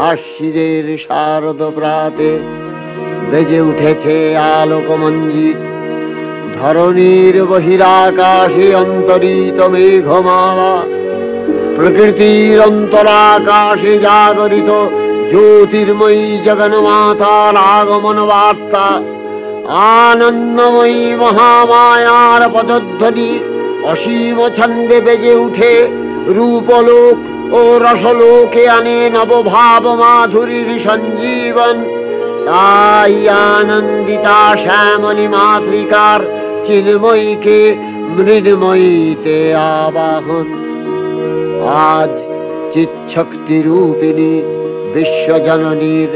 আশ্বিরের শারদ প্রাতে বেজে উঠেছে আলোকমঞ্জিত, ধরণীর বহিরাকাশে অন্তরিত মেঘমালা, প্রকৃতির অন্তরাকাশে জাগরিত জ্যোতির্ময়ী জগন্মাতার আগমন বার্তা, আনন্দময়ী মহামায়ার পদধ্বনি অসীম ছন্দে বেজে উঠে রূপলোক ও রসলোকে আনে নবভাব মাধুরীর সঞ্জীবন। তাই আনন্দিতা শ্যামলী মাতৃকার চিন্ময়ীকে মৃন্ময়ীতে আবাহন। আজ চিৎশক্তি রূপিণী বিশ্বজননীর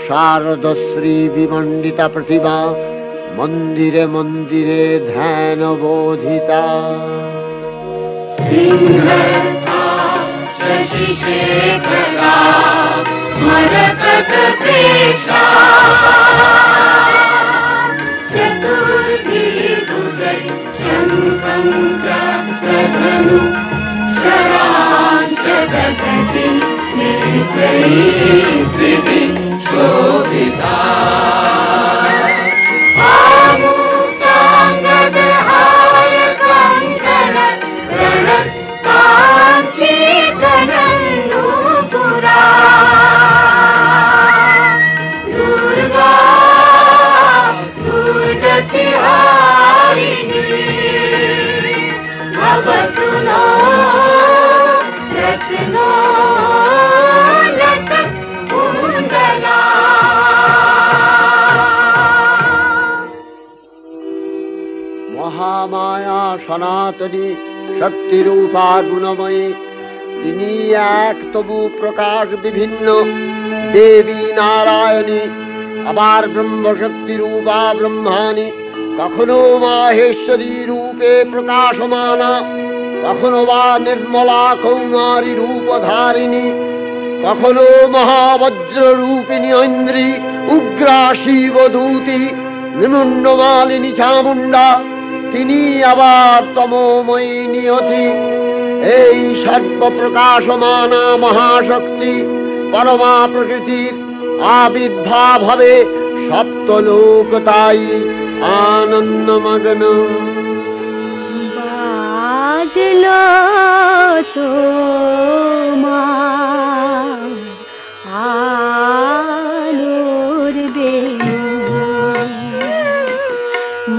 শারদশ্রী বিমণ্ডিতা প্রতিমা মন্দিরে মন্দিরে ধ্যান বোধিতা। शशिशेखरा मरकतप्रेक्षा चतुर्भिर्भुजैः शङ्खं चक्रधनुः शरांशदधति नेत्रैः त्रिभिः शोभिता। মহামায়া সনাতনী শক্তিরূপা গুণময়ী, তিনি এক তবু প্রকাশ বিভিন্ন দেবী নারায়ণী, আবার ব্রহ্মশক্তি রূপা ব্রহ্মাণী, কখনো মাহেশ্বরী রূপে প্রকাশমানা, কখনো বা নির্মলা কৌমারী রূপধারিণী, কখনো মহাবজ্র রূপিণী ঐন্দ্রী, উগ্রা শিবদূতি, নিমুন্নমালিনী চামুণ্ডা, তিনি আবার তমোময়ী নিয়তি। এই সর্বপ্রকাশমানা মহাশক্তি পরমা প্রকৃতির আবির্ভাব হবে সপ্তলোক, তাই আনন্দমগ্ন। বাজলো তোমার আলোর বেণু,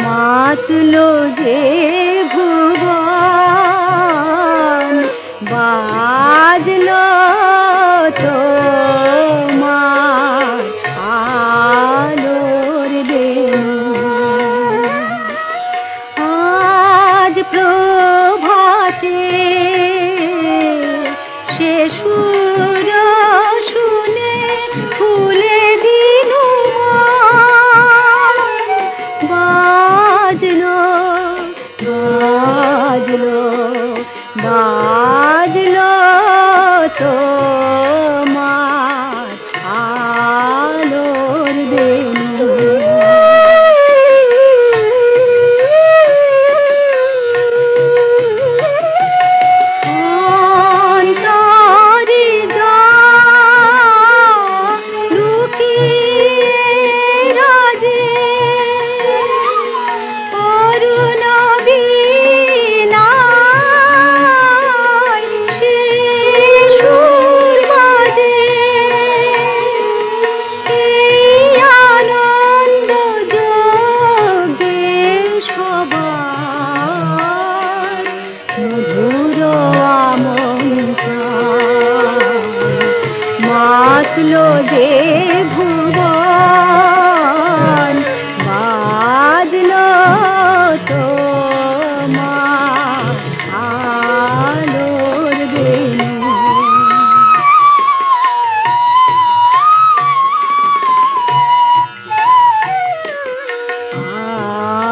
মাতলো যে ভুবন, বাজলো তোমার বাজলো যে ভুবন বাজলো তোমার আলোর বেনু।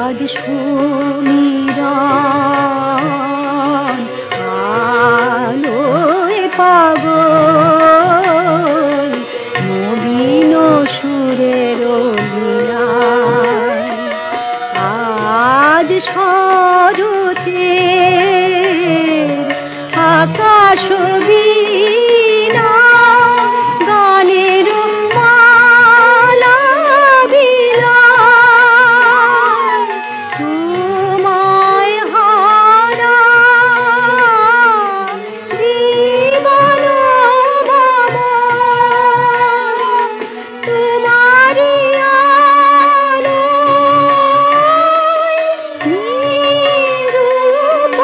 আজ সুমিরন আলোয় পাগল নবীন সুরের লীলায়। আজ শরতের আকাশ বীণা গানের মালা বিলায়। তোমায় হারা জীবন মম তোমারি আলোয় নিরুপম।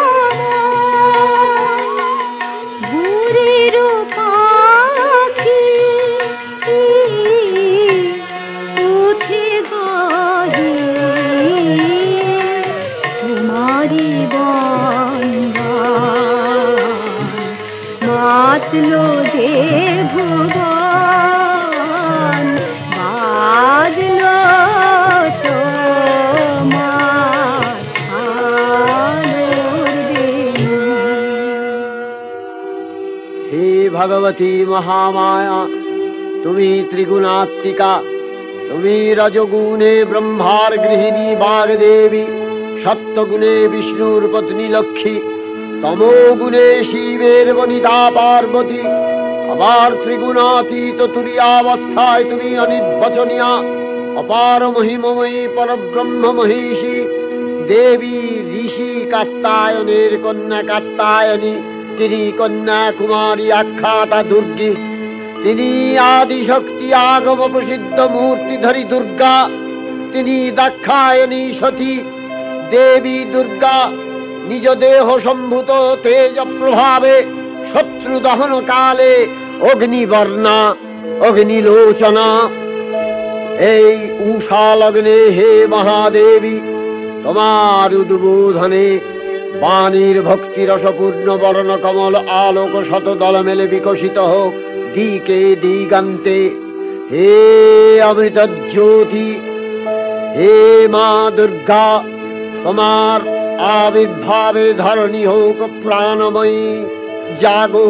ভোরের পাখি উঠে গাহে তোমারি বন্দন মাতলো যে ভুবন বাজলো তোমার আলোর বেনু। হে ভগবতী মহামায়া, তুমি ত্রিগুণাত্মিকা, তুমি রজগুণে ব্রহ্মার গৃহিণী বাগদেবী, সত্যগুণে বিষ্ণুর পত্নী লক্ষ্মী, তমোগুণে শিবের বনিতা পার্বতী, আবার ত্রিগুণাতীত তুরীয়াবস্থায় তুমি অনির্বচনীয়া অপার মহিমময়ী পরব্রহ্ম মহিষী দেবী ঋষি কাত্তায়নের কন্যা কাত্তায়নী, তিনি কন্যা কুমারী আখ্যাতা দুর্গী, তিনি আদিশক্তি আগম প্রসিদ্ধ মূর্তিধরী দুর্গা, তিনি দাক্ষায়ণী সতী দেবী দুর্গা নিজ দেহ সম্ভূত তেজ প্রভাবে শত্রু দহন কালে অগ্নিবর্ণা অগ্নিলোচনা। এই উষা লগ্নে হে মহাদেবী, তোমার উদ্বোধনে বাণীর ভক্তিরসপূর্ণ বর্ণ কমল আলোক শত দল মেলে বিকশিত হোক দিকে দিগান্তে। হে অমৃত জ্যোতি, হে মা দুর্গা, তোমার আবির্ভাবে ধরণী হোক প্রাণময়ী। জাগো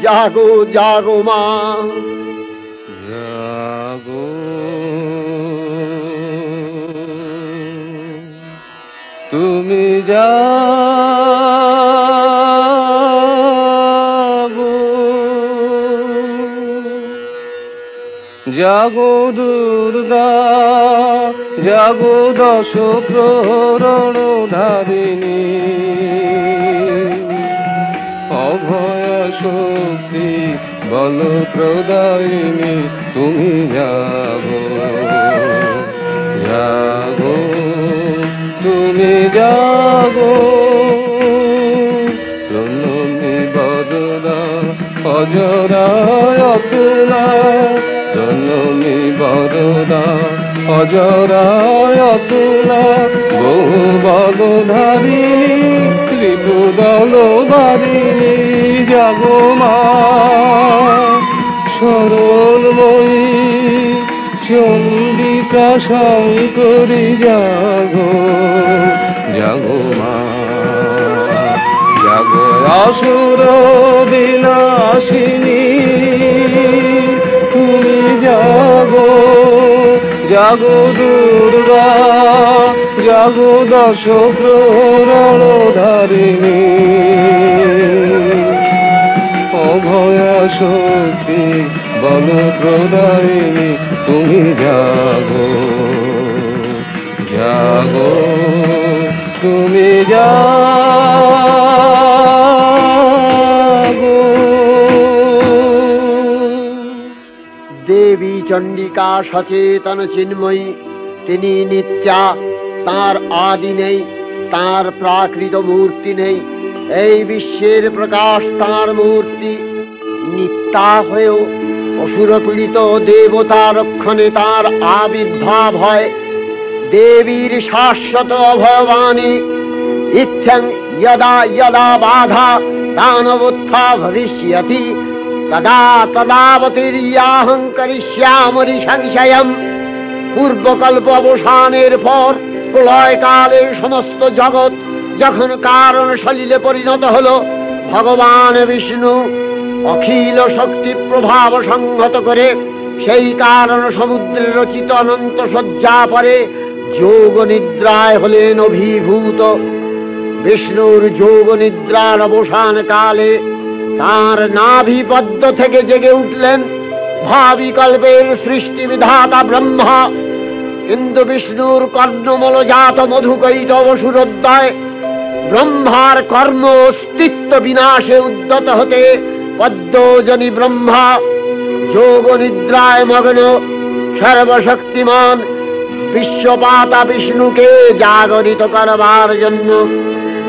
জাগো জাগো মা, জাগো তুমি জাগো, জাগো দুর্গা জাগো দশ প্রহরণ ধারিণী, অভয় শক্তি বল প্রদায়িনী তুমি জাগো, জাগো তুমি জাগো। প্রণমী বদনা অজরায় অতুলা, প্রণমী বদনা অজরায় অতুলা, বহু বলধারিণী ত্রিপুদল বারিণী জাগো মা। সরলময়ী চণ্ডিকা শঙ্করী জাগো, জাগো মা, জাগো আসুর বিনাশিনী তুমি জাগো, জাগো দুর্গা জাগো দশ প্রহরণ ধারিণী, অভয়া শক্তি বল প্রদায়িনী তুমি জাগো, জাগো তুমি জাগো। দেবী চণ্ডিকা সচেতন চিন্ময়ী, তিনি নিত্যা, তার আদি নেই, তার প্রাকৃত মূর্তি নেই। এই বিশ্বের প্রকাশ তার মূর্তি। নিত্যা হয়েও অসুর পীড়িত দেবতা রক্ষণে তার আবির্ভাব হয়। দেবীর শাশ্বত অভয়বাণী ইত্যং যদা যদা বাধা দানবোত্থা ভবিষ্যতি তদা তদাবতীর্যাহং করিষ্যামি সংশয়ম। পূর্বকল্প অবসানের পর প্রলয়কালে সমস্ত জগৎ যখন কারণ সলিলে পরিণত হল, ভগবান বিষ্ণু অখিল শক্তি প্রভাব সংহত করে সেই কারণ সমুদ্রে রচিত অনন্ত শয্যা পরে যোগ নিদ্রায় হলেন অভিভূত। বিষ্ণুর যোগ নিদ্রার অবসান কালে তাঁর নাভিপদ্ম থেকে জেগে উঠলেন ভাবি কল্পের সৃষ্টি বিধাতা ব্রহ্মা। কিন্তু বিষ্ণুর কর্ণমলজাত মধুকৈটব সুরোদ্দয় ব্রহ্মার কর্ম অস্তিত্ব বিনাশে উদ্যত হতে পদ্মজনী ব্রহ্মা যোগ নিদ্রায় মগ্ন সর্বশক্তিমান বিশ্বপাতা বিষ্ণুকে জাগরিত করবার জন্য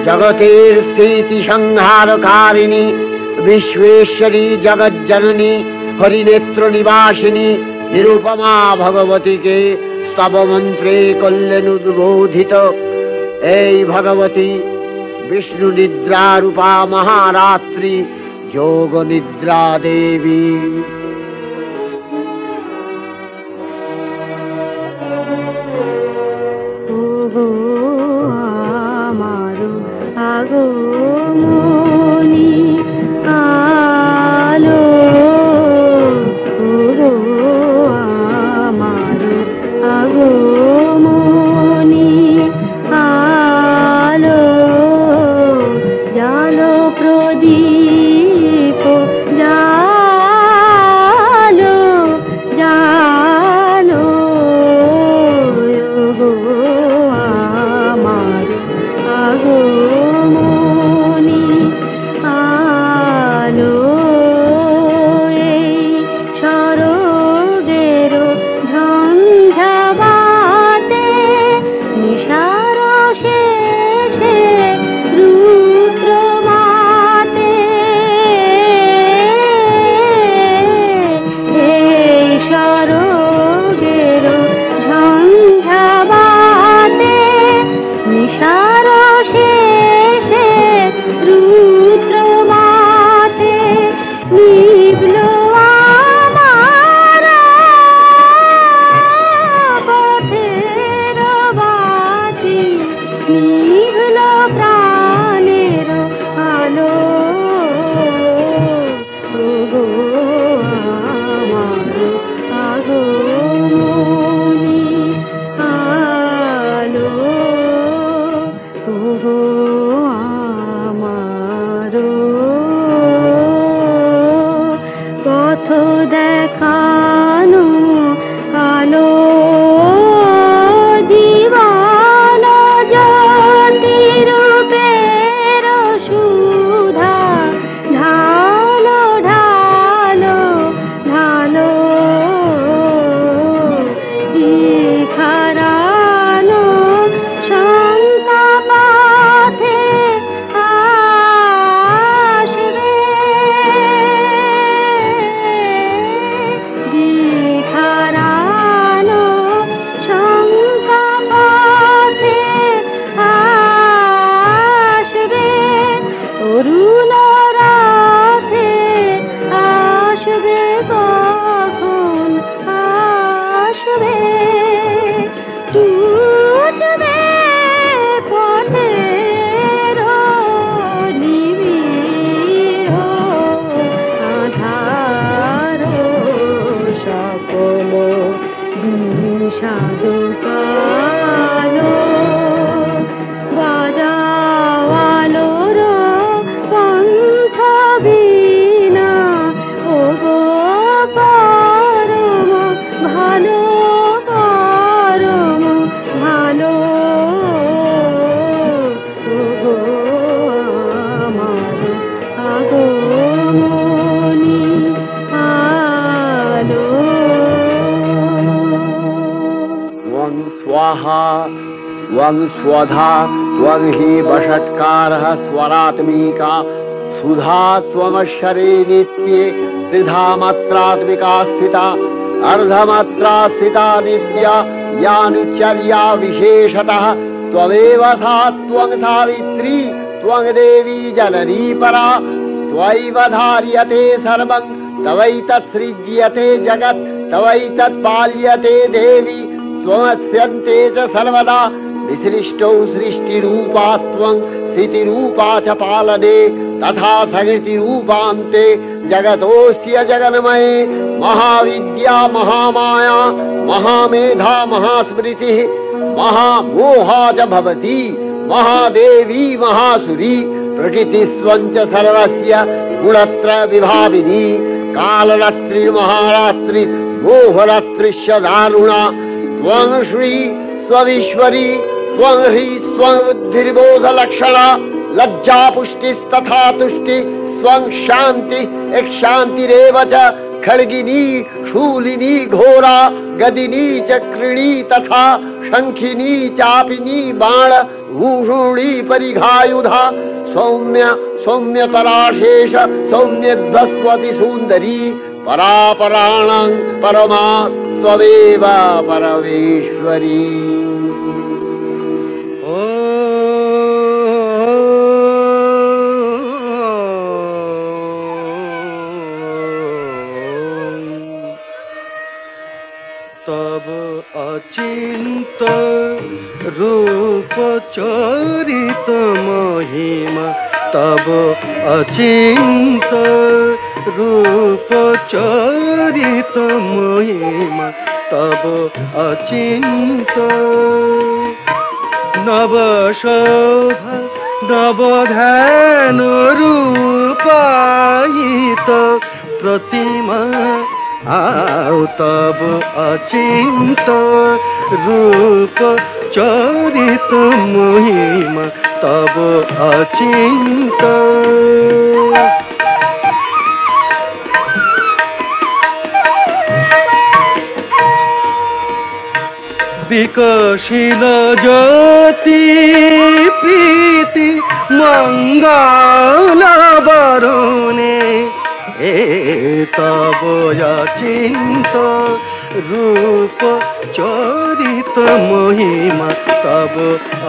জগতের স্থিতি সংহারকারিণী বিশ্বেশ্বরী জগজ্জননী হরিনেত্র নিবাসিনী নিরুপমা ভগবতীকে স্তবমন্ত্রে করলেন উদ্বোধিত। এই ভগবতী বিষ্ণু নিদ্রা রূপা মহারাত্রি যোগ নিদ্রা দেবী। ওগো আমার আগমনী আলো, ওগো আমার আগমনী আলো, জালো প্রদীপ জালো জালো, ওগো আমার আগমনী আলো। এই শরদের ঝঞ্ঝাবাতে নিশার শেষে রুদ্র মাতে, এই শরদের ঝঞ্ঝাবাতে নিশার শেষে রুদ্র মাতে নিভল আমার পথের বাতি, নিভল প্রাণের আলো, ওগো আমার আগমনী আলো, ওগো আমার পথ দেখানো আলো, জীবন জ্যোতি রূপের সুধা ঢালো ঢালো ঢালো, খারানো শঙ্কা পথে আসবে, খারানো শঙ্কা পথে আসবে, অরুণ রাতে আসবে, কখন আসবে, টুটবে পথের নিবিড় আধার, সকল বিষাদ কালো, বাজাও আলোর পন্থ বীণা, ওগো পরম ভালো পরম ভালো, ওগো আমার আগমনী আলো। त्वं स्वाहा त्वं स्वधा त्वं हि वषट्कारः स्वरात्मिका सुधा त्वमक्षरे नित्ये त्रिधा मात्रात्मिका स्थिता अर्धमात्रा स्थिता नित्या यानुचर्या विशेषतः त्वमेव सा त्वं सावित्री त्वं देवी जननी परा त्वयैव धार्यते सर्वं तवैतत्सृज्यते जगत् तवैतत्पाल्यते देवी त्वमस्यन्ते च सर्वदा विसृष्टौ सृष्टिरूपा त्वं स्थितिरूपा च पालने तथा सकृतिरूपान्ते जगतोऽस्य जगन्मये महाविद्या महामाया महामेधा महास्मृतिः महामोहा च भवति महादेवी महासुरी प्रकृतिस्त्वं च सर्वस्य गुणत्रय विभाविनी कालरात्रिर्महारात्रि मोहरात्रिश्च दारुणा त्वं श्री स्वविश्वरी त्वं ह्री स्वं बुद्धिर्बोधलक्षणा लज्जा पुष्टिस्तथा तुष्टि स्वं शान्ति एक शान्तिरेव च खड्गिनी शूलिनी घोरा गदिनी चक्रिणी तथा शंखिनी चापिनी बाण भूषुणी परिघायुधा सौम्य सौम्यतराशेष सौम्यध्वस्वति सुन्दरी परापराणां परमा त्वमेव परमेश्वरी। तब अचिंत रूप चरित महिमा तब अचिंत रूप चरित महिमा तब अचिंत नव शोभा नव ध्यान रूपायित प्रतिमा आओ तब अचिंत रूप चरित महिमा तब अचिंत विकसिल ज्योति प्रीति मंगल बरुणे तब अचिंत रूप चरित महिमा तब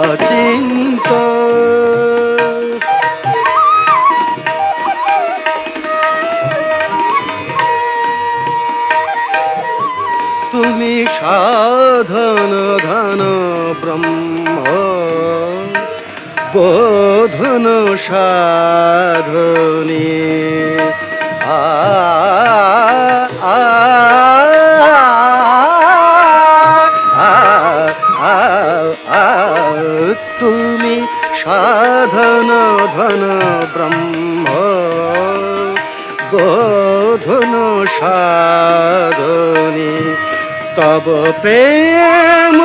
अचिंत तुमी साधन धन ब्रह्म बोधन साधने तुमी साधन धन ब्रह्म बोधन साधने तब प्रेम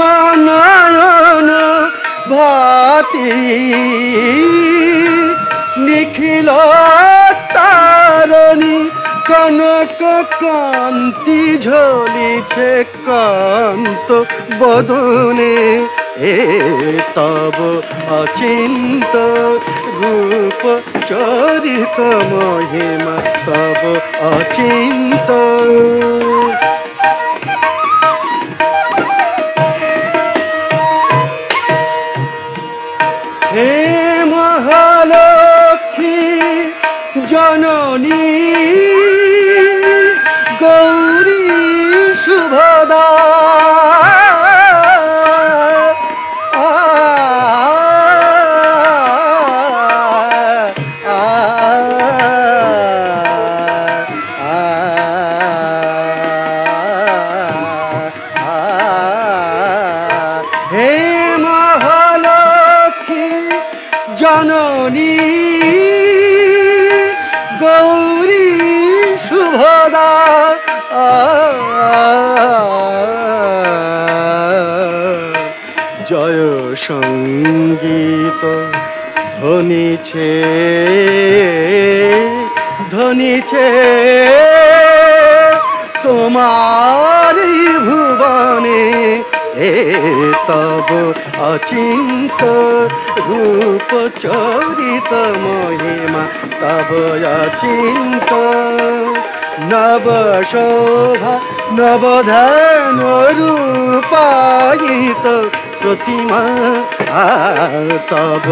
नयन भाति निखिल तारणी कनक कांति झलिছে कांत बदने तब अचिंत रूप चरित महिमा तब अचिंत हे महालक्ष्मी जननी गौरी शुभदा हे महालक्ष्मी जननी गौरी शुभदा जय संगीत ধ্বনিছে ধ্বনিছে তোমারি ভুবনে तब अचिंत रूप चरित महिमा तब अचिंत নব শোভা নবধান রূপায়িত প্রতিমা তব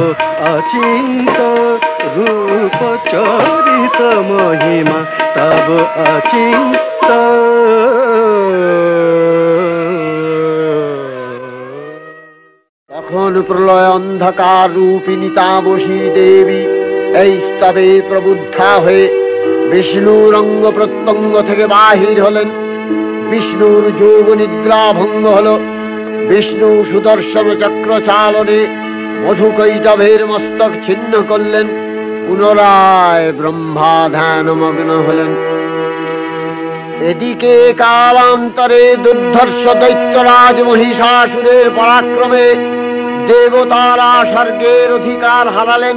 অচিন্ত রূপ চরিত মহিমা তব অচিন্ত তখন প্রলয় অন্ধকার রূপিণী তামসী দেবী এই স্তবে প্রবুদ্ধা হয়ে বিষ্ণুর অঙ্গ প্রত্যঙ্গ থেকে বাহির হলেন। বিষ্ণুর যোগ নিদ্রা ভঙ্গ হল। বিষ্ণু সুদর্শন চক্র চালনে মধুকৈটভের মস্তক ছিন্ন করলেন। পুনরায় ব্রহ্মা ধ্যানমগ্ন হলেন। এদিকে কালান্তরে দুর্ধর্ষ দৈত্যরাজ মহিষাসুরের পরাক্রমে দেবতারা স্বর্গের অধিকার হারালেন।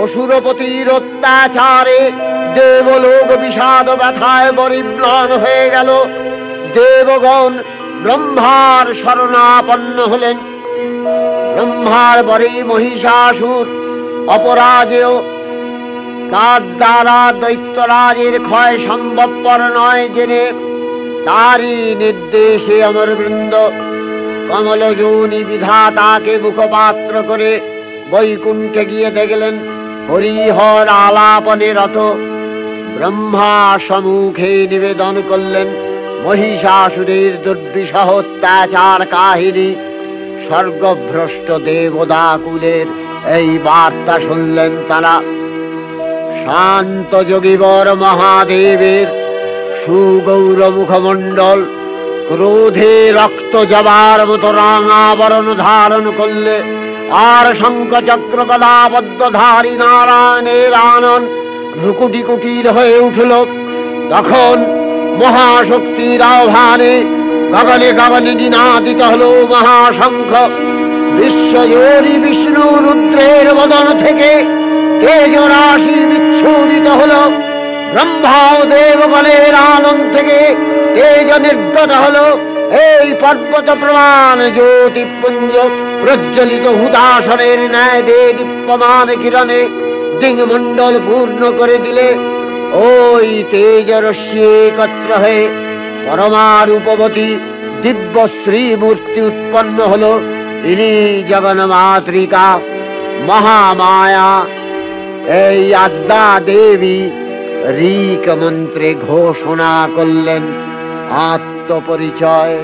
অসুরপতির অত্যাচারে দেবলোক বিষাদ ব্যথায় পরিম্লান হয়ে গেল। দেবগণ ব্রহ্মার শরণাপন্ন হলেন। ব্রহ্মার পরে মহিষাসুর অপরাজেয়। তার দ্বারা দৈত্যরাজের ক্ষয় সম্ভবপর নয় জেনে তারই নির্দেশে অমরবৃন্দ কমলযোনি বিধাতাকে মুখপাত্র করে বৈকুণ্ঠে গিয়ে দেখলেন হরিহর আলাপনে রত। ব্রহ্মা সম্মুখে নিবেদন করলেন মহিষাসুরের দুর্বিষহ অত্যাচার কাহিনী। স্বর্গভ্রষ্ট দেবদাকুলের এই বার্তা শুনলেন তারা। শান্ত যোগীবর মহাদেবের সুগৌর মুখমণ্ডল ক্রোধে রক্ত জবার মতো রাঙাবরণ ধারণ করলে, আর শঙ্খ চক্র গদাবদ্ধধারী নারায়ণের আনন ভ্রুকুটি কুটির হয়ে উঠল। তখন মহাশক্তির আহ্বানে গগনে গগনে নিনাদিত হল মহাশঙ্খ। বিশ্বজোরী বিষ্ণু রুদ্রের বদন থেকে তেজরাশি বিচ্ছুরিত হল। ব্রহ্মা ও দেবগণের আনন্দ থেকে তেজ নির্গত হল। এই পর্বত প্রমাণ জ্যোতিপুঞ্জ প্রজ্বলিত হুদাসনের ন্যায় দীপ্যমান কিরণে দিংমণ্ডল পূর্ণ করে দিলে ওই তেজরশ্মি একত্র হয়ে পরমারূপবতী দিব্য শ্রীমূর্তি উৎপন্ন হল। ইনি জগন্মাতৃকা মহামায়া। এই আদ্যা দেবী ঋক মন্ত্রে ঘোষণা করলেন আত্মপরিচয়।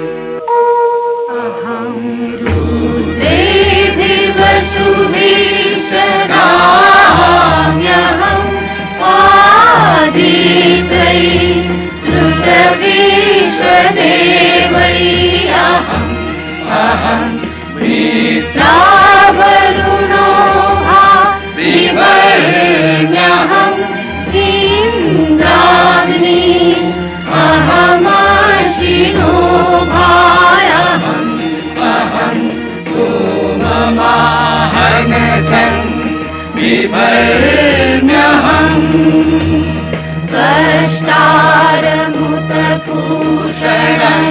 कष्टारमुतपूषणं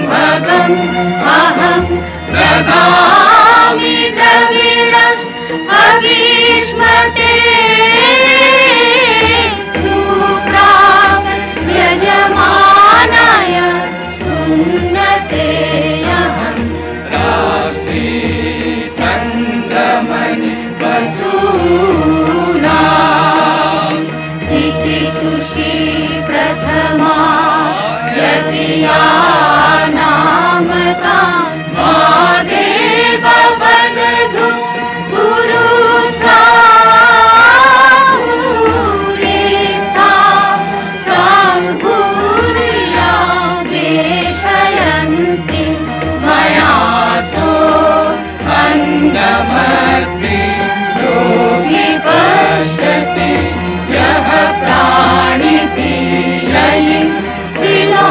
भगम् अहं ददामि द्रविणम् अभीष्मते सुप्राक् यजमानाय सुन्नते अहं राष्ट्री चन्द्रमणि वसूना चिकितुषी प्रथमा यतिया नामता महादेव वदतु गुरुता भूरिता प्राङ्गुर्या वेशयन्ति मया सो अन्नमस्ति योगी पश्यति यः प्राणिति लयि चिनो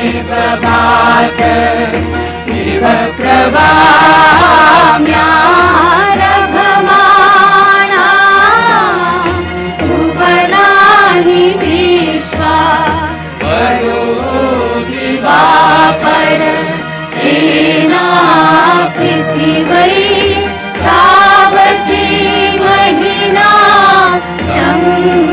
प्रभात इव प्रभाम्यारभमाणा भुवनानि विश्वा वरो दिवाकर तेना पृथिवै तावती महिना बभूव।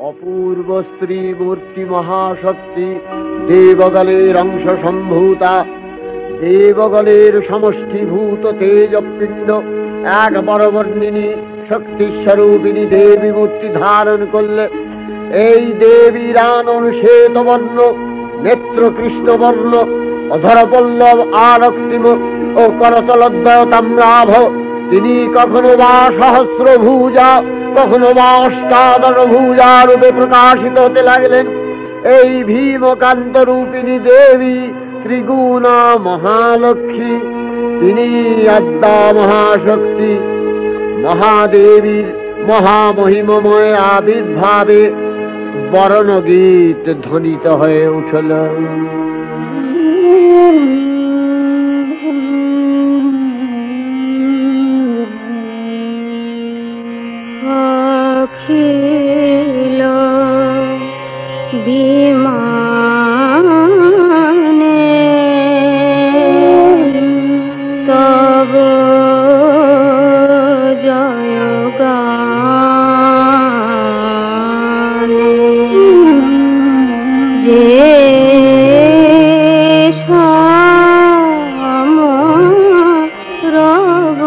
অপূর্ব স্ত্রী মূর্তি মহাশক্তি দেবগলের অংশ সম্ভূতা, দেবগলের সমষ্টিভূত তেজপিণ্ড এক বরবর্ণিনী শক্তিস্বরূপিণী দেবী মূর্তি ধারণ করলে এই দেবীর আনন শ্বেতবর্ণ, নেত্র কৃষ্ণবর্ণ, অধরপল্লব আরক্তিম ও করতলদ্বয় তাম্রাভ। তিনি কখনো বা সহস্রভুজা, কখনো বা অষ্টাদশভুজা রূপে প্রকাশিত হতে লাগলেন। এই ভীমকান্ত রূপিণী দেবী ত্রিগুণা মহালক্ষ্মী, তিনি আদ্যা মহাশক্তি। মহাদেবীর মহামহিমময় আবির্ভাবে বরণগীত ধ্বনিত হয়ে উঠল। অখিল বিমানে তব জয়গানে যে রব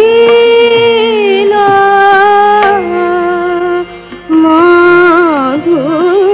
গাহিল মধুর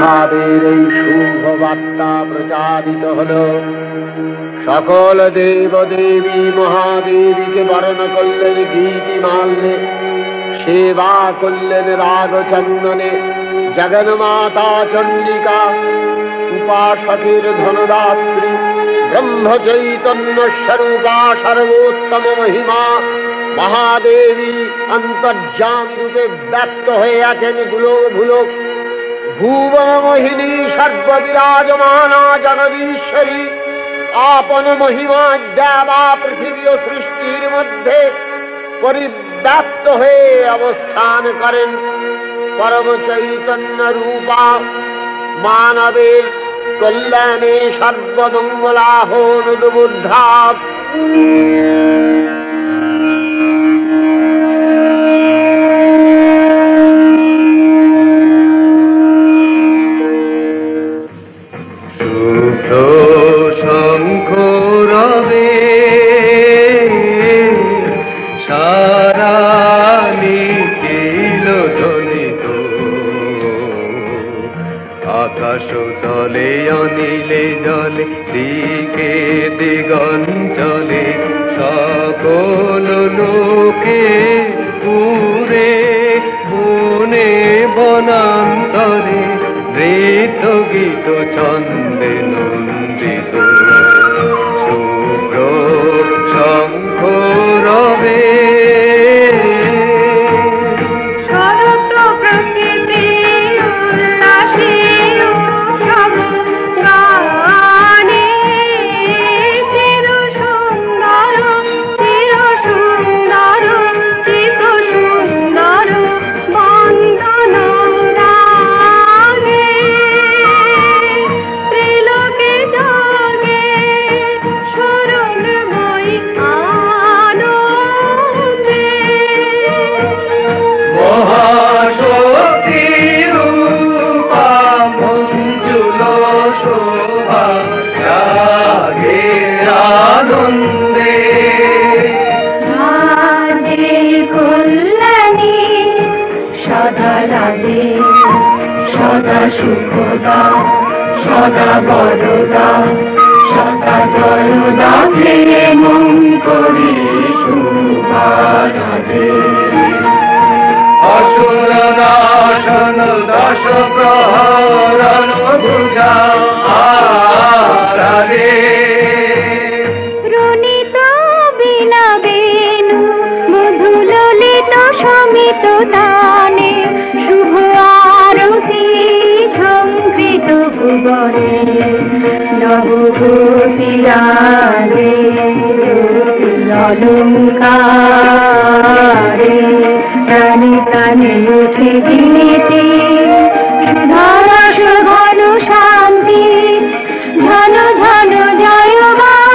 বিপ্লবের এই শুভ বার্তা প্রচারিত হল। সকল দেব দেবী মহাদেবীকে বরণ করলেন গীতিমাল্যে, সেবা করলেন রাগচন্দনে। জগন্মাতা চণ্ডিকা উপাসকের ধনদাত্রী, ব্রহ্ম চৈতন্য স্বরূপা সর্বোত্তম মহিমা মহাদেবী অন্তর্যামী রূপে ব্যক্ত হয়ে আছেন দুলোক ভুলোক। ভুবন মোহিনী সর্ববিরাজমানা জগদীশ্বরী আপন মহিমা দেবা পৃথিবী ও সৃষ্টির মধ্যে পরিব্যাপ্ত হয়ে অবস্থান করেন। পরম চৈতন্য রূপা মানবের কল্যাণে সর্বমঙ্গলাহনুদ্বুদ্ধা। শঙ্খ রবে সারা নিখিল ধ্বনিত, আকাশ তলে অনিলে জলে দিকে দিগঞ্চলে সকল লোকে পুরে বনে বনান্তরে নৃত্য গীত ছন্দে নন্দিত। শুভ্র শঙ্খ রবে শরৎ প্রকৃতি উল্লাসে সব গানে চির সুন্দর চির সুন্দর চিত সুন্দর বন্দন রাগে ত্রিলোকে জাগে স্মরণময়ী আনন্দে। মহাশক্তি রূপা মঞ্জুল শোভা জাগে আনন্দে। রাজে কল্যাণী সদা রাজে সদা সুখদা সদা বরদা সদা জয়দা মন করি শুভা রাজে। অসুর নাশন দশ প্রহরণ ভুজা আরে রুনিত বিনা বেণু মধু ললিত সমিত দানে শুভ আরতি সংকৃত ভুবনে নবভূতিরাজে অলঙ্কারে প্রাণে প্রাণে উঠে গীতি সুধারস ঘন শান্তি ঝন ঝন জয়বাণী।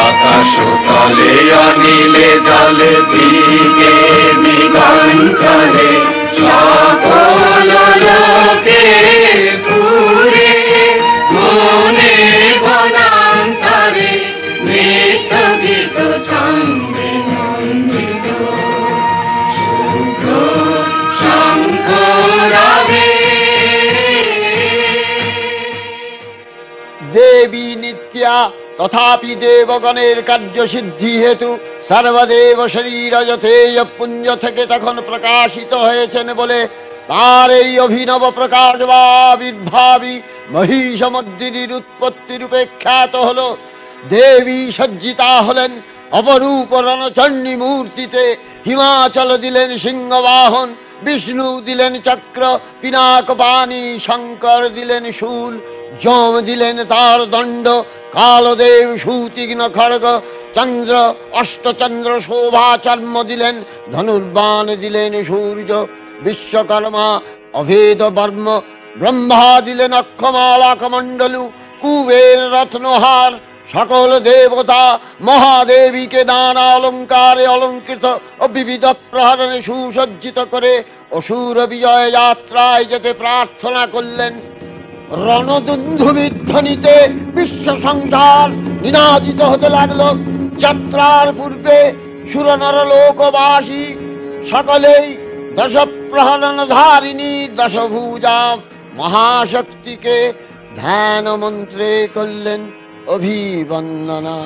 আকাশ তলে অনিলে জলে দিকে দিগঞ্চলে সকল লোকে পুরে মনে বনান্তরে নৃত্য গীত ছন্দে নন্দিত। শুভ্র শঙ্খ রবে দেবী নিত্যা তথাপি দেবগণের কার্যসিদ্ধি হেতু সর্বদেব শরীর যথেয় পুঞ্জ থেকে তখন প্রকাশিত হয়েছেন বলে তার এই অভিনব প্রকাশ বা আবির্ভাবী মহিষমর্দিনীর উৎপত্তি রূপে খ্যাত হল। দেবী সজ্জিতা হলেন অপরূপ রণচণ্ডী মূর্তিতে। হিমাচল দিলেন সিংহবাহন, বিষ্ণু দিলেন চক্র পিনাক পানি, শঙ্কর দিলেন শূল, যম দিলেন তার দণ্ড, কালদেব সুতীক্ষ্ণ খড়গ, চন্দ্র অষ্টচন্দ্র শোভা চর্ম দিলেন, ধনুর্বাণ দিলেন সূর্য, বিশ্বকর্মা অভেদ বর্ম, ব্রহ্মা দিলেন অক্ষমালা কমণ্ডলু, কুবের রত্নহার। সকল দেবতা মহাদেবীকে নানা অলঙ্কারে অলঙ্কৃত ও বিবিধ প্রহরণে সুসজ্জিত করে অসুর বিজয় যাত্রায় যেতে প্রার্থনা করলেন। রণদুন্ধুবির ধ্বনিতে বিশ্ব সংসার নিনাদিত হতে লাগলো। যাত্রার পূর্বে সুরনর লোকবাসী সকলেই দশ প্রহরণধারিণী দশভুজা মহাশক্তিকে ধ্যান মন্ত্রে করলেন অভিবন্দনা।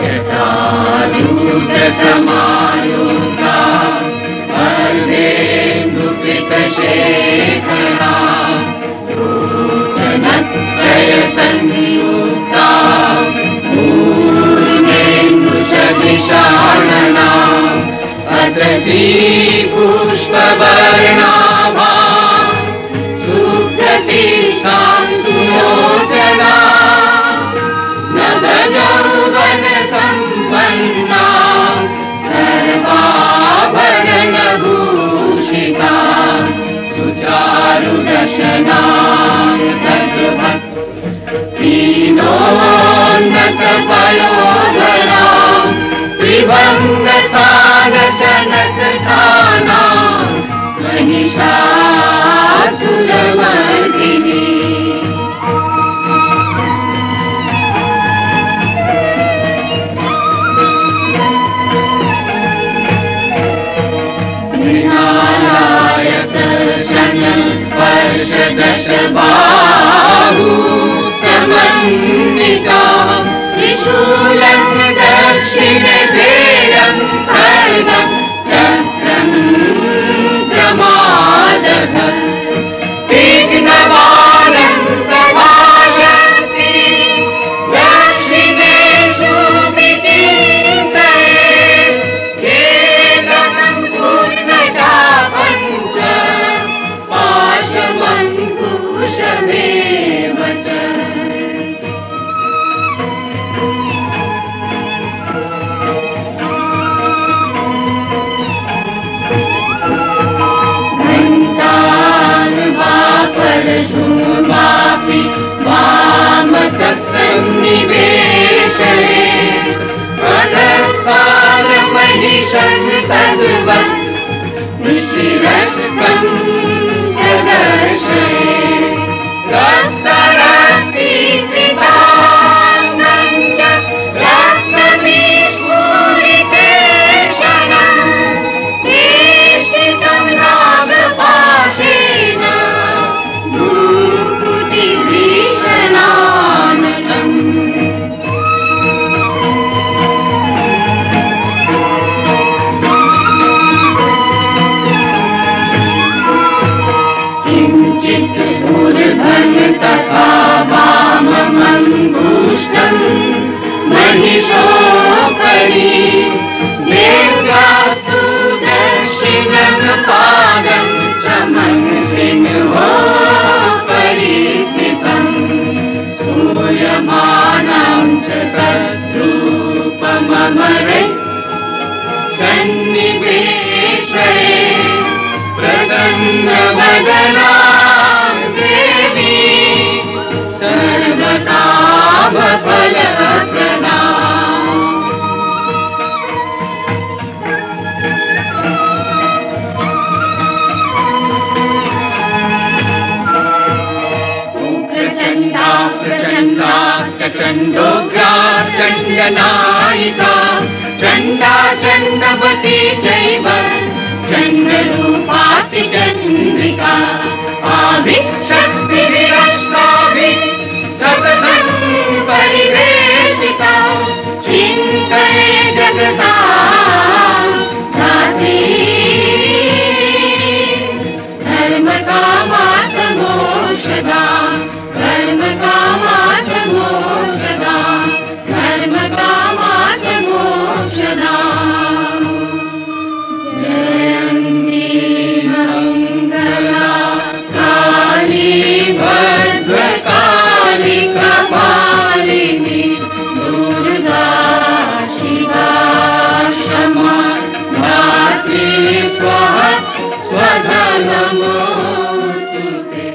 जटाजूटसमायुक्ता वरदेन्दुकृतशेखरा भूषणत्रयसंयुक्ता पूर्णेन्दुशदिशानना अत्रसी पुष्पवर्णाभा सुप्रतिष्ठा सुलोचना नवयौवन सम्पन्ना सर्वाभरणभूषिता सुचारुदशना दीनोन्नतपयोधरा त्रिभङ्गसानशनस्थाना महिषासुरमर्दिनी दशबाहु समन्विता त्रिशूलं दक्षिणभेदं खड्गं चक्रं प्रमादः तीक्ष्णबाणं प्रभाषन्ति दक्षिणेषु विचिन्तये केवलं पूर्णचापञ्च पाशमङ्कुशमेव च घण्टानुवापरशूर्वापि वामतत्सन्निवेशये अधस्तारमहिषं तद्वत् निशिरस्कं प्रदर्शये रक्तरक्तीकृताङ्गं च रक्तविस्फुरितेक्षणं वेष्टितं नागपाशेन भ्रूकुटिभीषणाननम् किञ्चित् ऊर्ध्वं तथा वाममङ्गुष्ठं महिषोपरि देव्यास्तु दक्षिणं पादं श्रमं सिंहोपरि स्थितम् स्तूयमानं च तद्रूपममरे सन्निवेशये प्रसन्नवदना देवी सर्वकामफलप्रदा उग्रचण्डा प्रचण्डा च चण्डोग्रा चण्डनायिका चण्डा चण्डवती चैव चण्डरूपाति चन्द्रिका आभिशक्तिभिरश्वाभिः सततं परिवेशिता चिन्तये जगता धात्री धर्मकामार्थमोक्षदा धर्मकामार्थमोक्षदा धर्मकामार्थमोक्षदा मङ्गला काली भद्रकाली कपालिनी दुर्गा शिवा क्षमा धात्री स्वाहा स्वधा नमोस्तुते।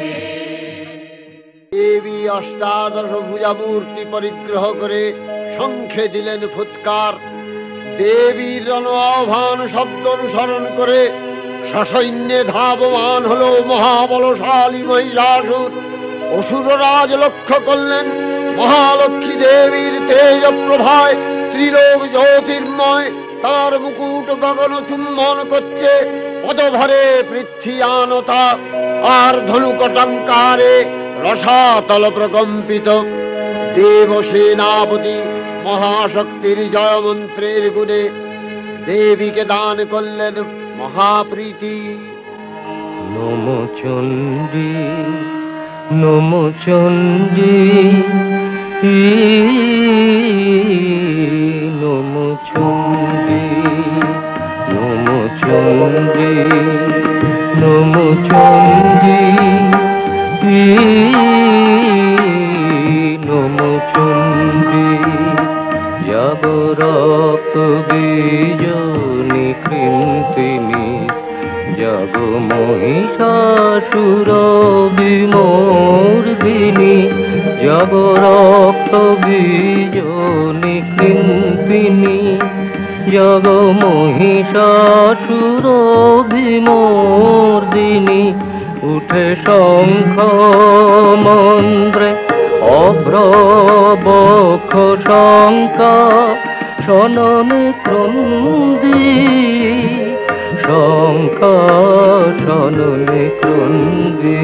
দেবী অষ্টাদশ ভুজা মূর্তি পরিগ্রহ করে শঙ্খে দিলেন ফুৎকার। দেবীর রণ আহ্বান শব্দ অনুসরণ করে সসৈন্যে ধাবমান হল মহাবলশালী মহিষাসুর। অসুররাজ লক্ষ্য করলেন মহালক্ষ্মী দেবীর তেজ প্রভায় ত্রিলোক জ্যোতির্ময় তার মুকুট গগন চুম্বন করছে। পদভরে পৃথ্বীয়ানতা আর ধনুকটঙ্কারে রসাতল প্রকম্পিত। দেব সেনাপতি মহাশক্তির জয় মন্ত্রের গুণে দেবীকে দান করলেন মহাপ্রীতি। নমো চণ্ডী নমো চণ্ডী নমো চণ্ডী নমো চণ্ডী নমো চণ্ডী নমো চণ্ডী। যাব রক্ত বীজনি কৃন্তিনি যাব মহিষাসুর বিমর্দিনী যাব রক্ত বীজনি কৃন্তিনি যাব মহিষাসুর বিমর্দিনী। উঠে শঙ্খ মন্দ্রে অভ্রবক্ষ শঙ্কা শননে ক্রন্দী শঙ্কা শননে ক্রন্দী।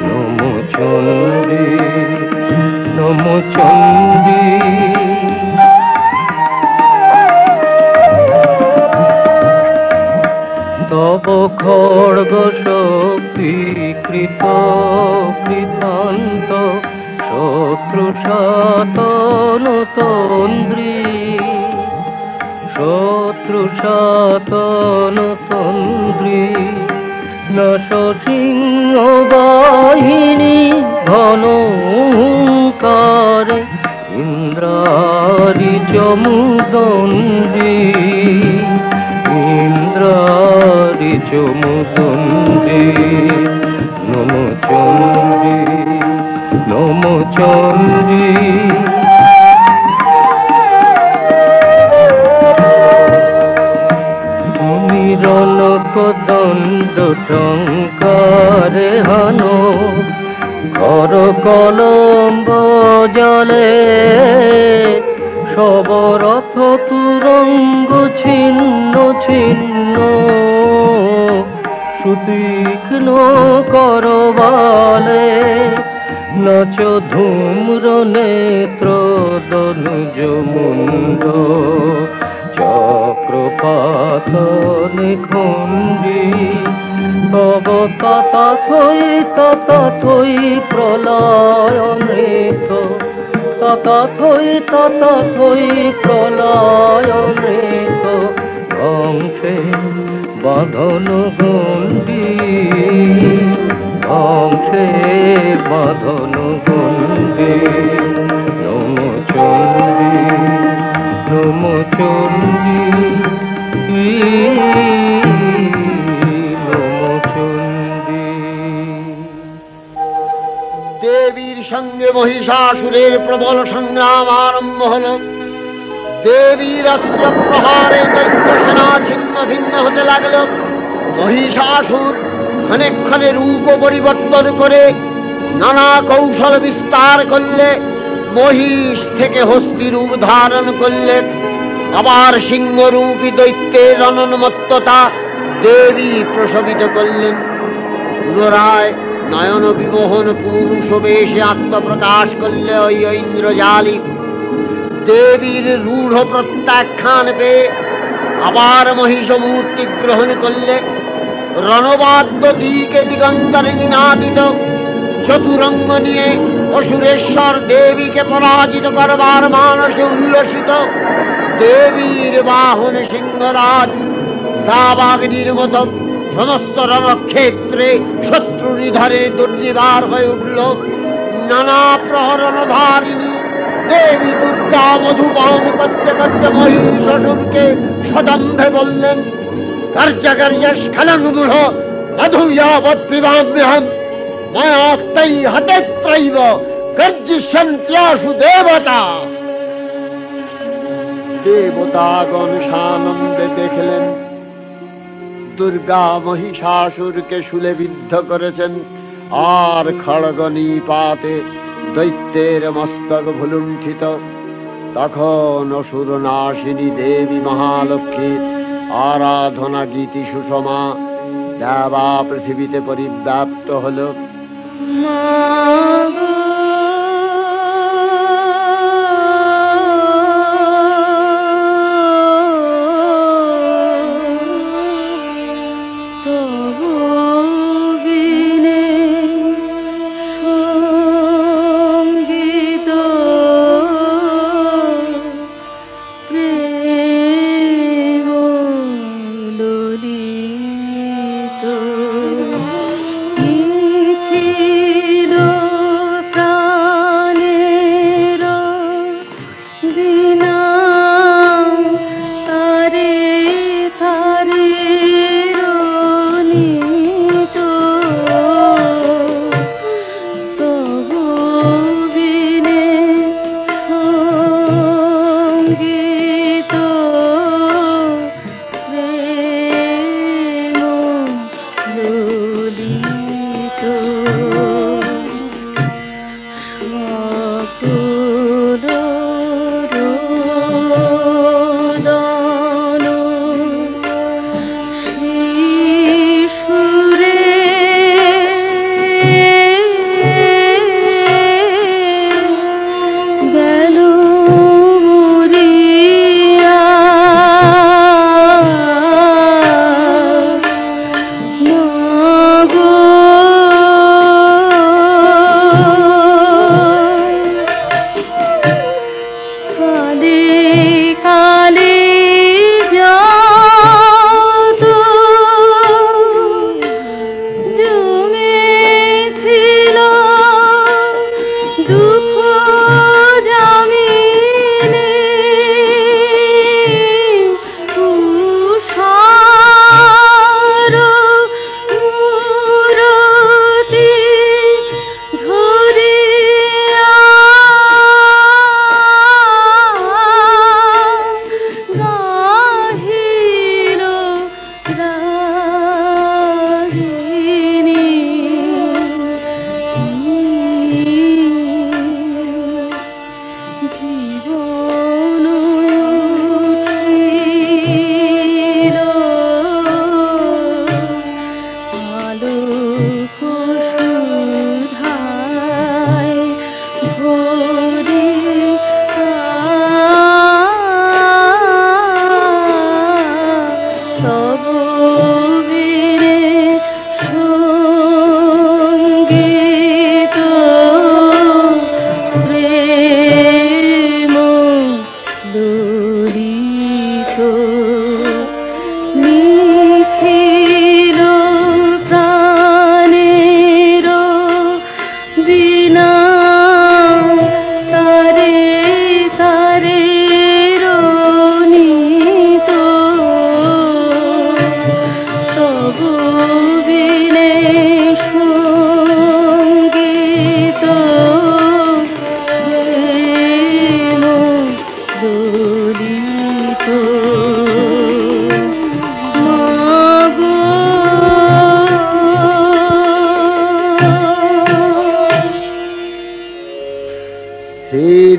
নমো চণ্ডী নমো চণ্ডী তব খড়গ শক্তি কৃত কৃতান্ত শত্রু সাতন তন্দ্রী শত্রু সাতন তন্দ্রী। নশ সিংহ বাহিনী ঘনকারে ইন্দ্রারি চমুদণ্ডী ইন্দ্রারি চমুদণ্ডী। নমো চণ্ডী নমো চণ্ডী তুমি রণক দণ্ড টঙ্কারে হানো কর কলম্ব জলে সবরথ তুরঙ্গ ছিন্ন ছিন্ন সুতীক্ষ্ণ করবালে নাচ ধূম্র নেত্র দনুজ মুন্ড চক্রপাত নিখণ্ডী। তব তথাথই প্রলয় নৃত তথাথই প্রলয় নৃত ধ্বংসে বাঁধন গণ্ডী ধ্বংসে বাঁধন গণ্ডী। নমো চণ্ডী নমো চণ্ডী নমো চণ্ডী। দেবীর সঙ্গে মহিষাসুরের প্রবল সংগ্রাম আরম্ভ হল। দেবীর অস্ত্র প্রহারে দৈত্য সেনা ছিন্ন ভিন্ন হতে লাগল। মহিষাসুর ক্ষণে রূপ পরিবর্তন করে নানা কৌশল বিস্তার করলে মহিষ থেকে হস্তি রূপ ধারণ করলে। আবার সিংহরূপী দৈত্যের অনন্মত্ততা দেবী প্রসবিত করলেন। পুনরায় নয়ন বিমোহন পুরুষ বেশে আত্মপ্রকাশ করলে ওই ইন্দ্রজালী। দেবীর রূঢ় প্রত্যাখ্যান পেয়ে আবার মহিষ মূর্তি গ্রহণ করলে। রণবাদ্য দিকে দিগন্তরে নিনাদিত চতুরঙ্গ নিয়ে অসুরেশ্বর দেবীকে পরাজিত করবার মানসে উল্লসিত। দেবীর বাহন সিংহরাজ দাবাগ্নির মতো সমস্ত রণক্ষেত্রে শত্রু নিধারে দুর্নিবার হয়ে উঠল। নানা প্রহরণধারিণী দেবী দুর্গা মধুপান করতে করতে মহিষাসুরকে সদম্ভে বললেন, কার্যকার্যস্খলন মূঢ় মধুয়াবৎ পিবাম্যহম মায়াক্তৈ হতেত্রৈব গর্জিষ্যন্ত্যাশু দেবতা। দেবতাগণ সানন্দে দেখলেন দুর্গা মহিষাসুরকে শূলে বিদ্ধ করেছেন, আর খড়গ নিপাতে দৈত্যের মস্তক ভুলুণ্ঠিত। তখন অসুর নাশিনী দেবী মহালক্ষ্মী আরাধনা গীতি সুষমা দেবা পৃথিবীতে পরিব্যাপ্ত হল।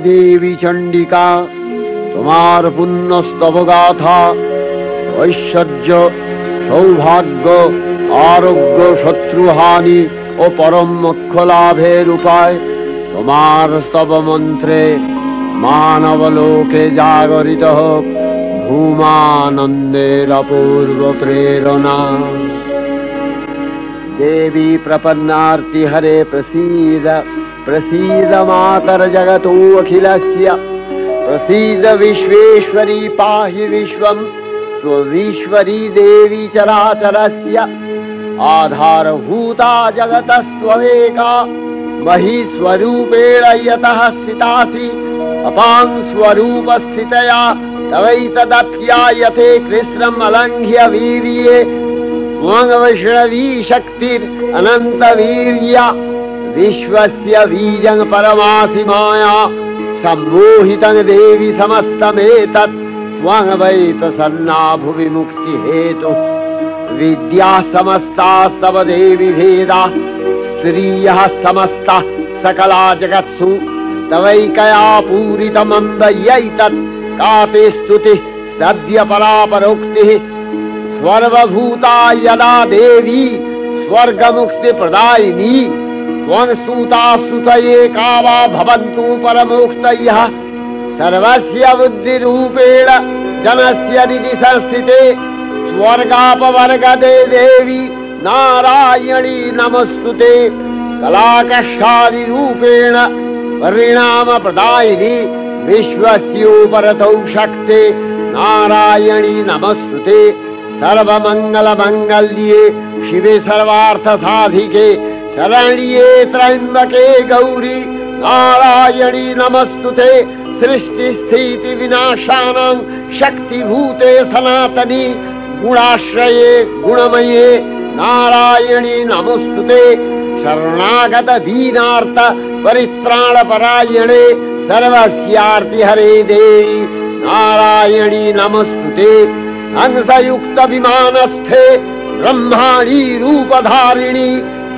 देवी चंडिका तुम्हार पुण्य स्तव गाथा ऐश्वर्य सौभाग्य आरोग्य शत्रुहानि और परम मोक्ष लाभेर उपाय तुम्हार स्तव मंत्रे मानव लोके जागरित होक भूमानंदेर अपूर्व प्रेरणा। देवी प्रपन्नार्ति हरे प्रसीद प्रसीद मातर जगतो अखिलस्य प्रसीद विश्वेश्वरी पाहि विश्वं स्वविश्वरी देवी चराचरस्य आधारभूता जगतस्त्वमेका महीस्वरूपेण यतः स्थितासि अपां स्वरूपस्थितया तवैतदप्यायते कृष्णम् अलङ्घ्य वीर्ये वैष्णवी शक्तिरनन्तवीर्या विश्वस्य बीजं परमासि माया सम्मोहितं देवी समस्तमेतत् त्वं वै प्रसन्ना भुवि मुक्ति हेतु विद्या समस्तास्तव देवी भेदा स्त्रियः समस्ता सकला जगत्सु तवैकया पूरितमम्बयैतत् काते स्तुतिः सद्य परापरोक्तिः सर्वभूता यदा देवी स्वर्गमुक्तिप्रदायिनी त्वं स्तुता स्तुतये का वा भवन्तु परमोक्तयः सर्वस्य बुद्धिरूपेण जनस्य निधि संस्थिते स्वर्गापवर्गदे देवी नारायणी नमस्तुते कलाकष्टादिरूपेण परिणामप्रदायिनी विश्वस्योपरतौ शक्ते नारायणी नमस्तुते सर्वमङ्गलमङ्गल्ये शिवे सर्वार्थसाधिके शरण्ये त्र्यम्बके गौरी नारायणी नमस्तुते सृष्टिस्थिति विनाशानां शक्तिभूते सनातनी गुणाश्रये गुणमये नारायणी नमस्तुते शरणागत दीनार्थ परित्राणपरायणे सर्वस्यार्तिहरे देवी नारायणी नमस्तुते हंसयुक्त विमानस्थे ब्रह्माणी रूपधारिणी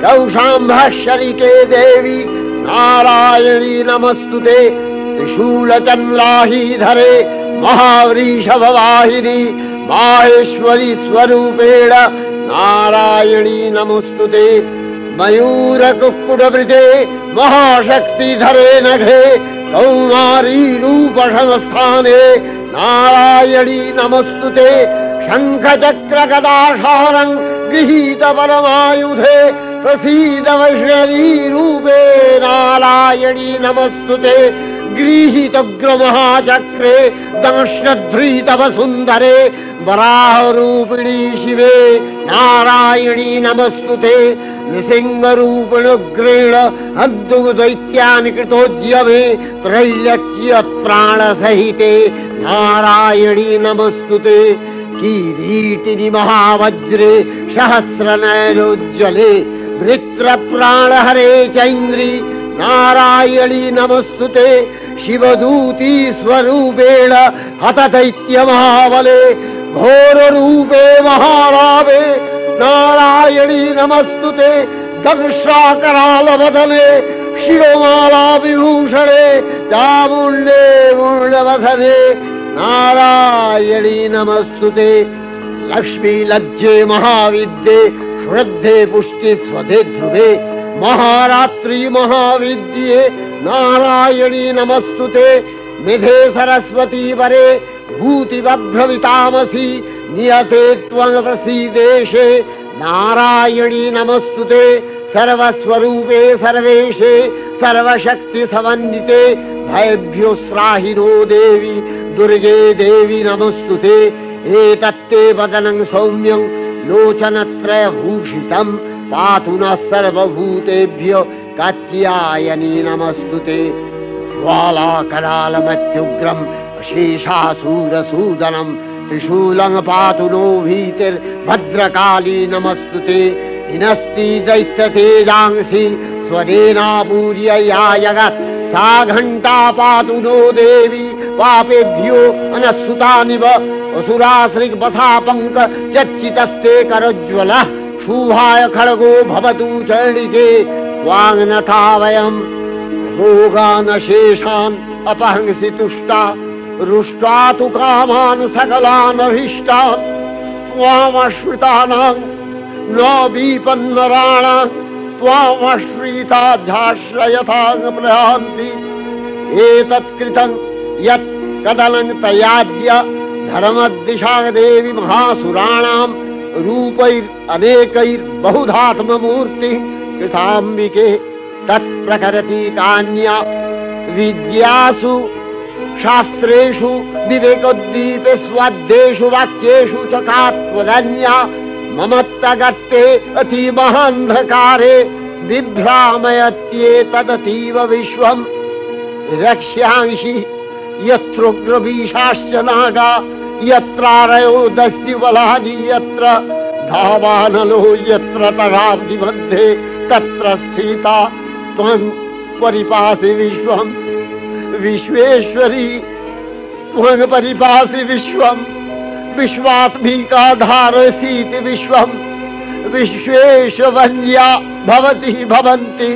कौशाम्भशरिके देवी नारायणी नमस्तुते त्रिशूलचन्द्राहीधरे महावृषभवाहिनी माहेश्वरी स्वरूपेण नारायणी नमस्तुते मयूरकुक्कुटवृते महाशक्तिधरे नघे कौमारी रूपसंस्थाने नारायणी नमस्तुते शङ्खचक्रगदाशारं गृहीत परमायुधे प्रसीद वैष्णवी रूपे नारायणी नमस्तुते गृहीतोग्रमहाचक्रे दंशध्रीतवसुन्दरे वराहरूपिणी शिवे नारायणी नमस्तुते नृसिंहरूपिणुग्रेण हद्दुदैत्यानि कृतोद्यमे त्रैलक्यप्राणसहिते नारायणी नमस्तुते किरीटिनि महावज्रे सहस्रनयनोज्ज्वले वृत्रप्राणहरे चैन्द्री नारायणी नमस्तुते शिवदूती स्वरूपेण हतदैत्यमहाबले घोररूपे महारावे नारायणी नमस्तुते दंशाकरालवदने शिरोमाला विभूषणे चामुण्डे मूलवसने नारायणी नमस्तुते लक्ष्मी लज्जे महाविद्ये श्रद्धे पुष्टि स्वधे ध्रुवे महारात्रि महाविद्ये नारायणी नमस्तुते निधे सरस्वती वरे भूतिवभ्रमितामसि नियते त्वं प्रसीदेशे नारायणी नमस्तुते सर्वस्वरूपे सर्वेशे सर्वशक्ति समन्विते भयभ्योस्त्राहिनो देवी दुर्गे देवी नमस्तुते एतत्ते वदनं सौम्यं लोचनत्रयभूषितं पातु नः सर्वभूतेभ्यो कात्यायनी नमस्तुते ज्वालाकरालमत्युग्रं शेषासूरसूदनं त्रिशूलं पातु नो भीतिर्भद्रकाली नमस्तुते हिनस्ति दैत्यतेजांसि स्वरेणापूर्य या जगत् सा घण्टा पातु नो देवी पापेभ्यो अनस्सुतानिव असुराश्रिपथापङ्क चर्चितस्ते करोज्ज्वलः शुभाय खड्गो भवतु चण्डिके वाङ्नथा वयं रोगानशेषान् अपहंसि तुष्टा रुष्टा तु कामान् सकलान् अभीष्टान् त्वामश्रितानां न विपन्नराणां त्वामश्रिता झाश्रयथां प्रयान्ति एतत्कृतं यत् कदलं तयाद्य धर्मदिशा देवी महासुराणां रूपैरनेकैर्बहुधात्ममूर्ति कृताम्बिके तत्प्रकरति कान्या विद्यासु शास्त्रेषु विवेकोद्दीपे स्वाद्येषु वाक्येषु च कात्वदन्या ममत्तगत्ते अतिमहान्धकारे बिभ्रामयत्येतदतीव विश्वं रक्ष्यांसि यत्रोग्रवीशाश्च नागा यत्रारयो दस्युबलानि यत्र धावानलो यत्र तगाब्धि मध्ये तत्र स्थिता त्वं परिपासि विश्वं विश्वेश्वरी त्वं परिपासि विश्वं विश्वात्मिका धारसीति विश्वं विश्वेशवन्या भवति भवन्ति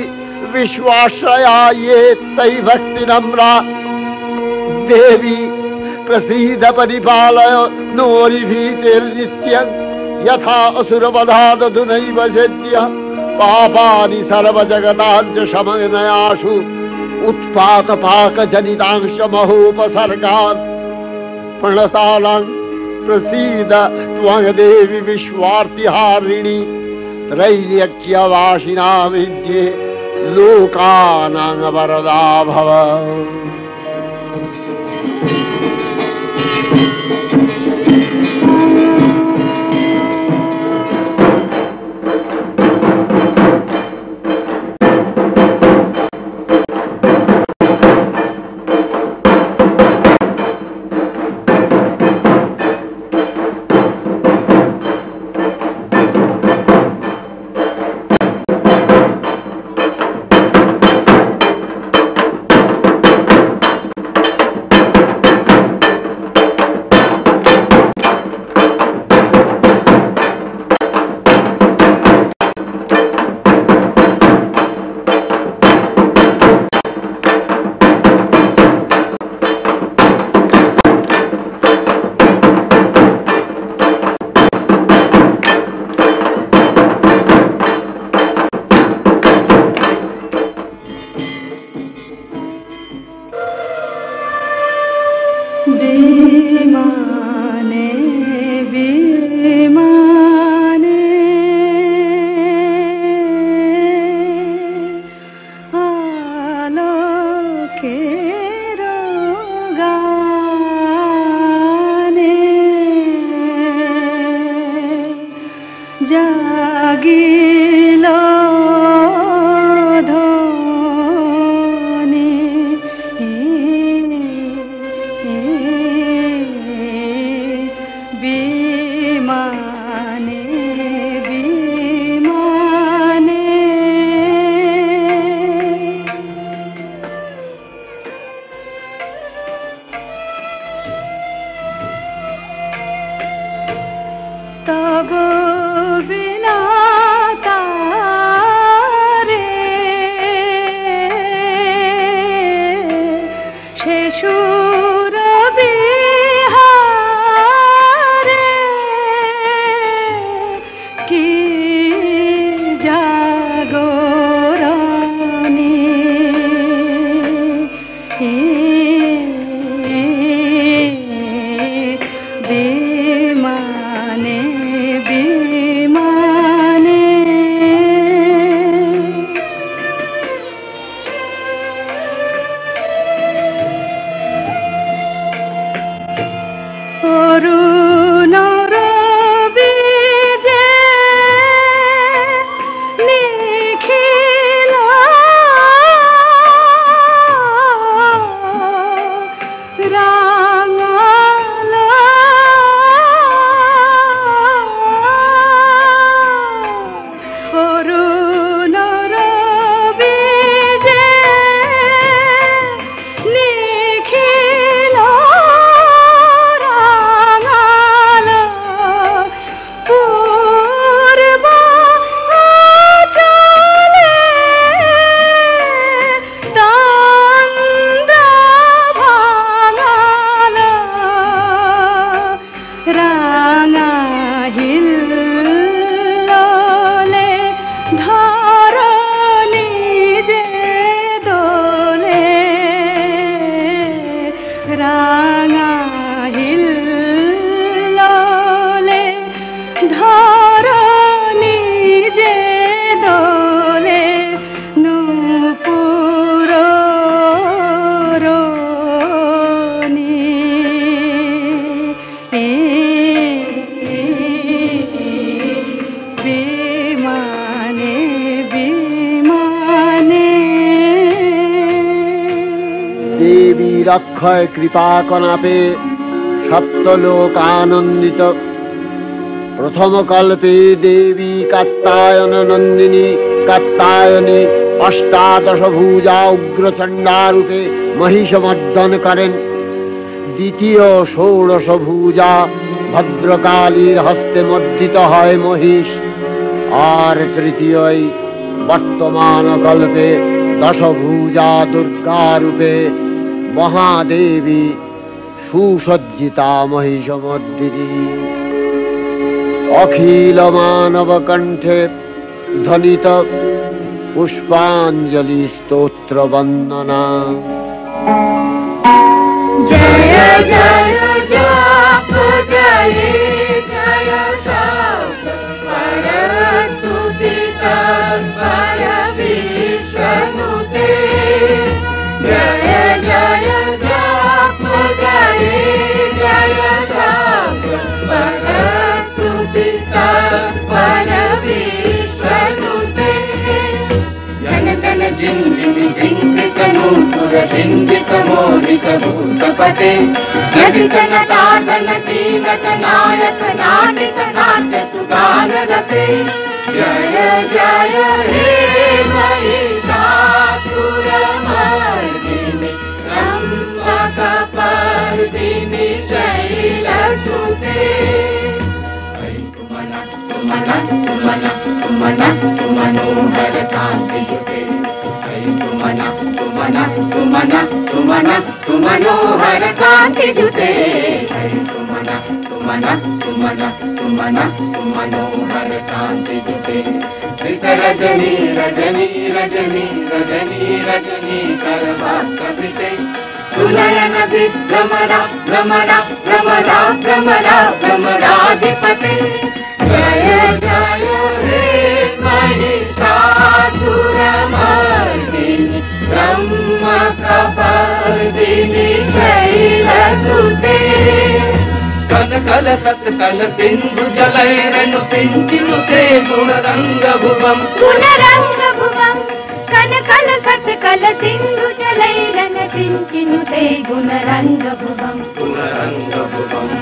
विश्वाश्रया ये तै भक्तिनम्रा देवी प्रसीद परिपालय नोरिभीतिर्नित्यं यथा असुरवधादधुनैव सेद्य पापानि सर्वजगताञ्च समनयासु उत्पातपाकजनितांश महोपसर्गान् प्रणतानां प्रसीद त्वं देवी विश्वार्तिहारिणी त्रैलोक्यवासिनामिद्ये लोकानां वरदा भव। অক্ষয় কৃপা কনাপে সপ্তলোক আনন্দিত। প্রথম কল্পে দেবী কাত্যায়ন নন্দিনী কাত্যায়নী অষ্টাদশ ভুজা উগ্রচণ্ডা রূপে মহিষমর্দন করেন। দ্বিতীয় ষোড়শ ভুজা ভদ্রকালীর হস্তে মর্দিত হয় মহিষ। আর তৃতীয় বর্তমান কল্পে দশভুজা দুর্গা রূপে মহাদেবী সুসজ্জিতা মহিষমর্দিনী। अखिल मानव कंठे ध्वनित पुष्पांजलि स्तोत्र वंदना। जय जय जाप जय जय शब्द पर स्तुति तत्पर विष्णुते। जय जय जाप जय जय शब्द पर स्तुति तत्पर विष्णुते। जन जन जिन जिन जिंकित नूपुर सिंहित मोहित भूतपते। नटित नटाधन कीनट नायक नाटित नाट्य सुगान रते। जय जय हे महिषासुरमर्दिनि रम्भकपर्दिनि शैलसुते। सुमन सुमन सुमन सुमन सुमनोहर कान्तियुते। सुमन सुमन सुमन सुमन सुमनोहर कान्तियुते। सुमन सुमन सुमन सुमन सुमनोहर कान्तियुते। श्रित रजनी रजनी रजनी रजनी रजनी करवाकृते। सुनयन विभ्रमरा भ्रमरा भ्रमरा भ्रमरा भ्रमराधिपते। जय जय हे महिषासुरमर्दिनि ब्रह्मकपर्दिनि शैलसुते। कल कल सत्कल सिंधु जलैरनु सिंचिनुते गुणरंग भुवम्। गुणरंग भुवम् कन कल सत्कल सिंधु जलैरन सिंचिनुते गुणरंग भुवम्। गुणरंग भुवम्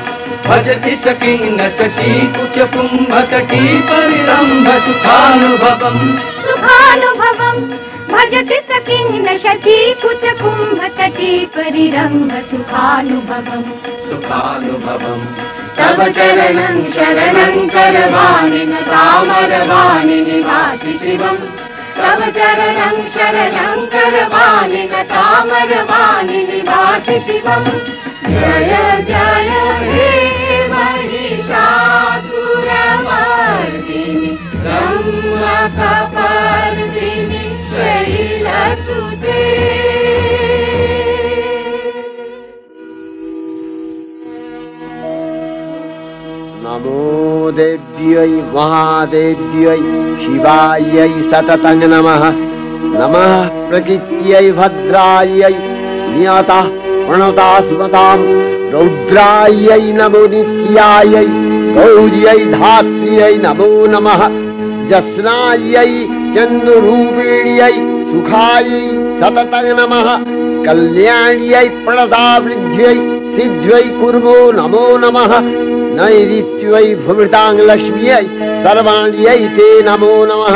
भजति सकिन्न शची कुच कुंभ तटी परिरंभ सुखानुभवम्। सुखानुभवम् भजति सकिन्न शची कुच कुंभ तटी परिरंभ सुखानुभवम्। सुखानुभवम् तव चरणं शरणं करवाणि तामरवाणि निवासि शिवम्। तव चरणं शरणं करवाणि तामरवाणि निवासि शिवम्। जय जय हे महिषासुरमर्दिनि रम्भकपर्दिनि शैलसुते। नमो देव्यै महादेव्यै शिवायै सततं नमः। नमः प्रकृत्यै भद्रायै नियता प्रणता स्मतां। रौद्रायै नमो नित्यायै गौर्यै धात्र्यै नमो नमः। जस्नायै चन्द्ररूपिण्यै सुखायै सततं नमः। कल्याण्यै प्रणतावृद्ध्यै सिद्ध्यै कुर्मो नमो नमः। नैऋत्यै भृतां लक्ष्म्यै सर्वाण्यै ते नमो नमः।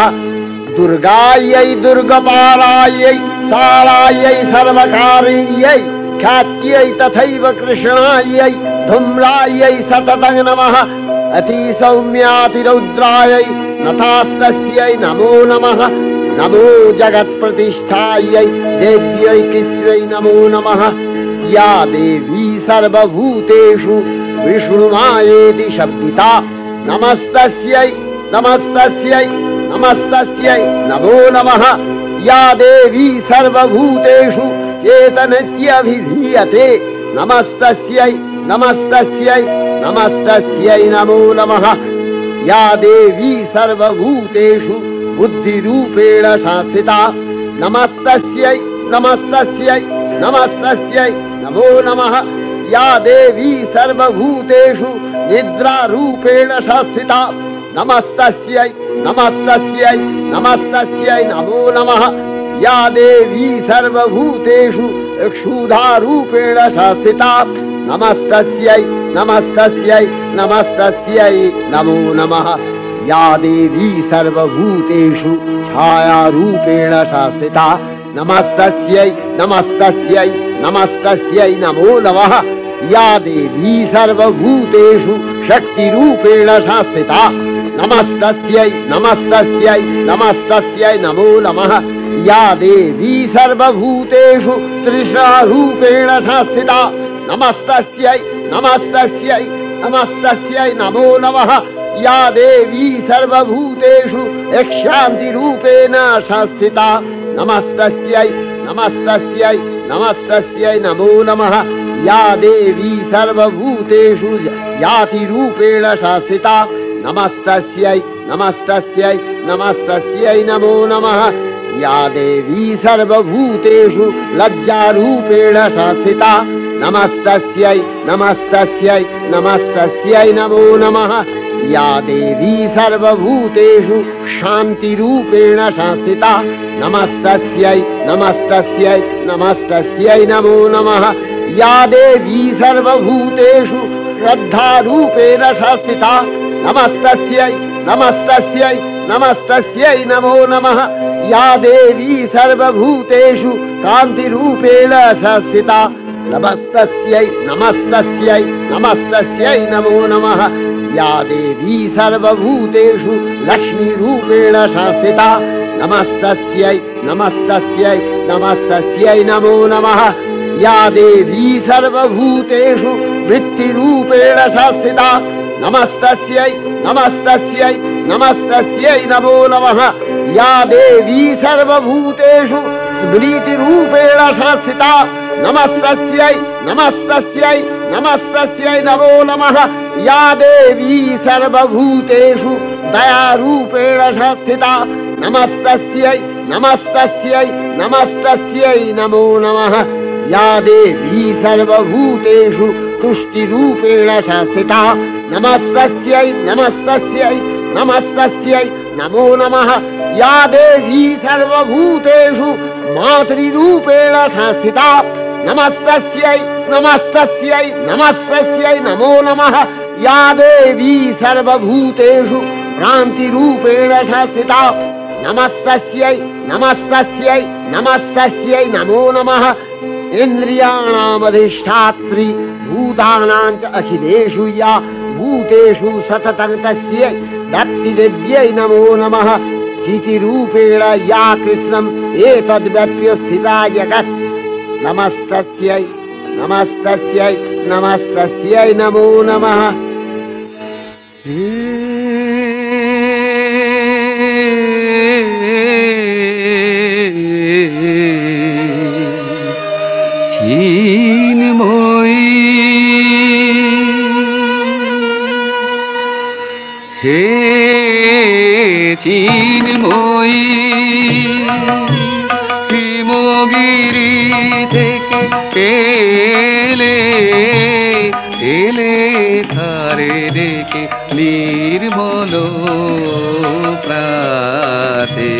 दुर्गायै दुर्गपालायै सालायै सर्वकारिण्यै ख्यात्यै तथैव कृष्णायै धूम्रायै सततं नमः। अतिसौम्यातिरौद्रायै नतास्तस्यै नमो नमः। नमो जगत्प्रतिष्ठायै देव्यै कृत्यै नमो नमः। या देवी सर्वभूतेषु विष्णुमायेति शब्दिता नमस्तस्यै नमस्तस्यै नमस्तस्यै नमो नमः। या देवी सर्वभूतेषु चेतनत्यभिधीयते नमस्तस्यै नमस्तस्यै नमस्तस्यै नमो नमः। या देवी सर्वभूतेषु बुद्धिरूपेण संस्थिता नमस्तस्यै नमस्तस्यै नमस्तस्यै नमो नमः। या देवी सर्वभूतेषु निद्रारूपेण संस्थिता नमस्तस्यै नमस्तस्यै नमस्तस्यै नमो नमः। या देवी सर्वभूतेषु क्षुधारूपेण संस्थिता नमस्तस्यै नमस्तस्यै नमस्तस्यै नमो नमः। या देवी सर्वभूतेषु छायारूपेण संस्थिता नमस्तस्यै नमस्तस्यै नमस्तस्यै नमो नमः। या देवी सर्वभूतेषु शक्तिरूपेण संस्थिता नमस्तस्यै नमस्तस्यै नमस्तस्यै नमो नमः। या देवी सर्वभूतेषु तृष्णारूपेण संस्थिता नमस्तस्यै नमस्तस्यै नमस्तस्यै नमो नमः। या देवी सर्वभूतेषु यक्षान्तिरूपेण संस्थिता नमस्तस्यै नमस्तस्यै नमस्तस्यै नमो नमः या देवी सर्वभूतेषु यातिरूपेण संस्थिता नमस्तस्यै नमस्तस्यै नमस्तस्यै नमो नमः या देवी सर्वभूतेषु लज्जारूपेण संस्थिता नमस्तस्यै नमस्तस्यै नमस्तस्यै नमो नमः या देवी सर्वभूतेषु शान्तिरूपेण संस्थिता नमस्तस्यै नमस्तस्यै नमस्तस्यै नमो नमः या देवी सर्वभूतेषु श्रद्धारूपेण संस्थिता नमस्तस्यै नमस्तस्यै नमस्तस्यै नमो नमः या देवी सर्वभूतेषु कान्तिरूपेण संस्थिता नमस्तस्यै नमस्तस्यै नमस्तस्यै नमो नमः या देवी सर्वभूतेषु लक्ष्मीरूपेण संस्थिता नमस्तस्यै नमस्तस्यै नमस्तस्यै नमो नमः या देवी सर्वभूतेषु वृत्तिरूपेण संस्थिता नमस्तस्यै नमस्तस्यै नमस्तस्यै नमो नमः या देवी सर्वभूतेषु स्मृतिरूपेण संस्थिता नमस्तस्यै नमस्तस्यै नमस्तस्यै नमो नमः या देवी सर्वभूतेषु दयारूपेण संस्थिता नमस्तस्यै नमस्तस्यै नमस्तस्यै नमो नमः या देवी सर्वभूतेषु तुष्टिरूपेण संस्थिता नमस्तस्यै नमस्तस्यै नमस्तस्यै नमो नमः या देवी सर्वभूतेषु मातृरूपेण संस्थिता नमस्तस्यै नमस्तस्यै नमस्तस्यै नमो नमः या देवी सर्वभूतेषु भ्रान्तिरूपेण संस्थिता नमस्तस्यै नमस्तस्यै नमस्तस्यै नमो नमः इन्द्रियाणामधिष्ठात्री भूतानां च अखिलेषु या भूतेषु सततं तस्यै दत्तिदेव्यै नमो नमः चितिरूपेण या कृष्णम् एतद्व्यप्य स्थिता जगत् नमस्तस्यै नमस्तस्यै नमस्तस्यै नमो नमः চিন্ময়ী হে চিন্ময়ী হিমগিরি থেকে এলে এলে ধারে ডেকে নির্মল প্রাতে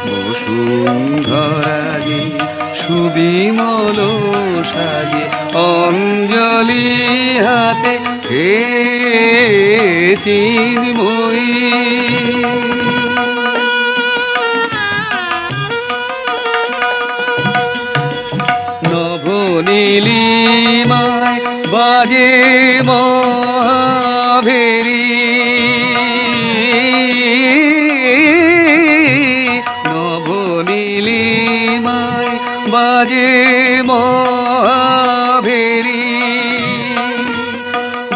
বসুন্ধরাজে সুবিমল সাজে অঞ্জলি হাতে হে চিন্ময়ী নবনীলিমায় বাজে মহাভেরি নবনীলিমায় বাজে মহাভেরি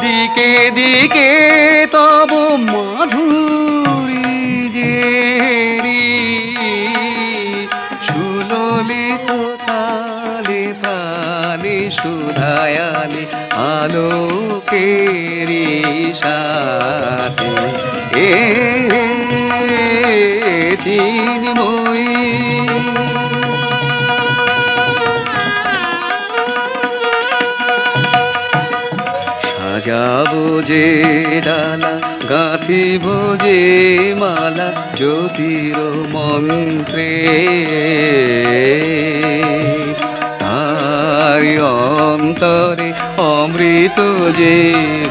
দিকে দিকে তব মাধুরী জেরি সুললিত তালে তালে সুধায়ালে আলোকেরি সাথে এ চিন্ময়ী সাজাবো যে ডালা গাঁথিব যে মালা জ্যোতির মন্ত্রে তারি অন্তরে অমৃত যে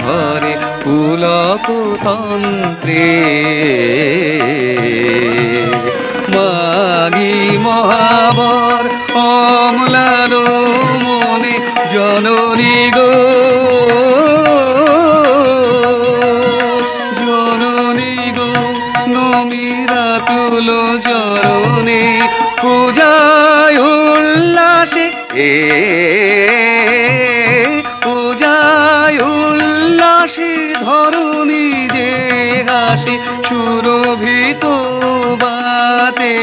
ভরে পুলক তন্ত্রে মাগি মহাবর অমলার মনে জননী গো জননী গো নমিরা তুল চরণে পূজায় উল্লাসে পূজায় উল্লাসে ধরণী যে উল্লাসে সুরভিত বাতে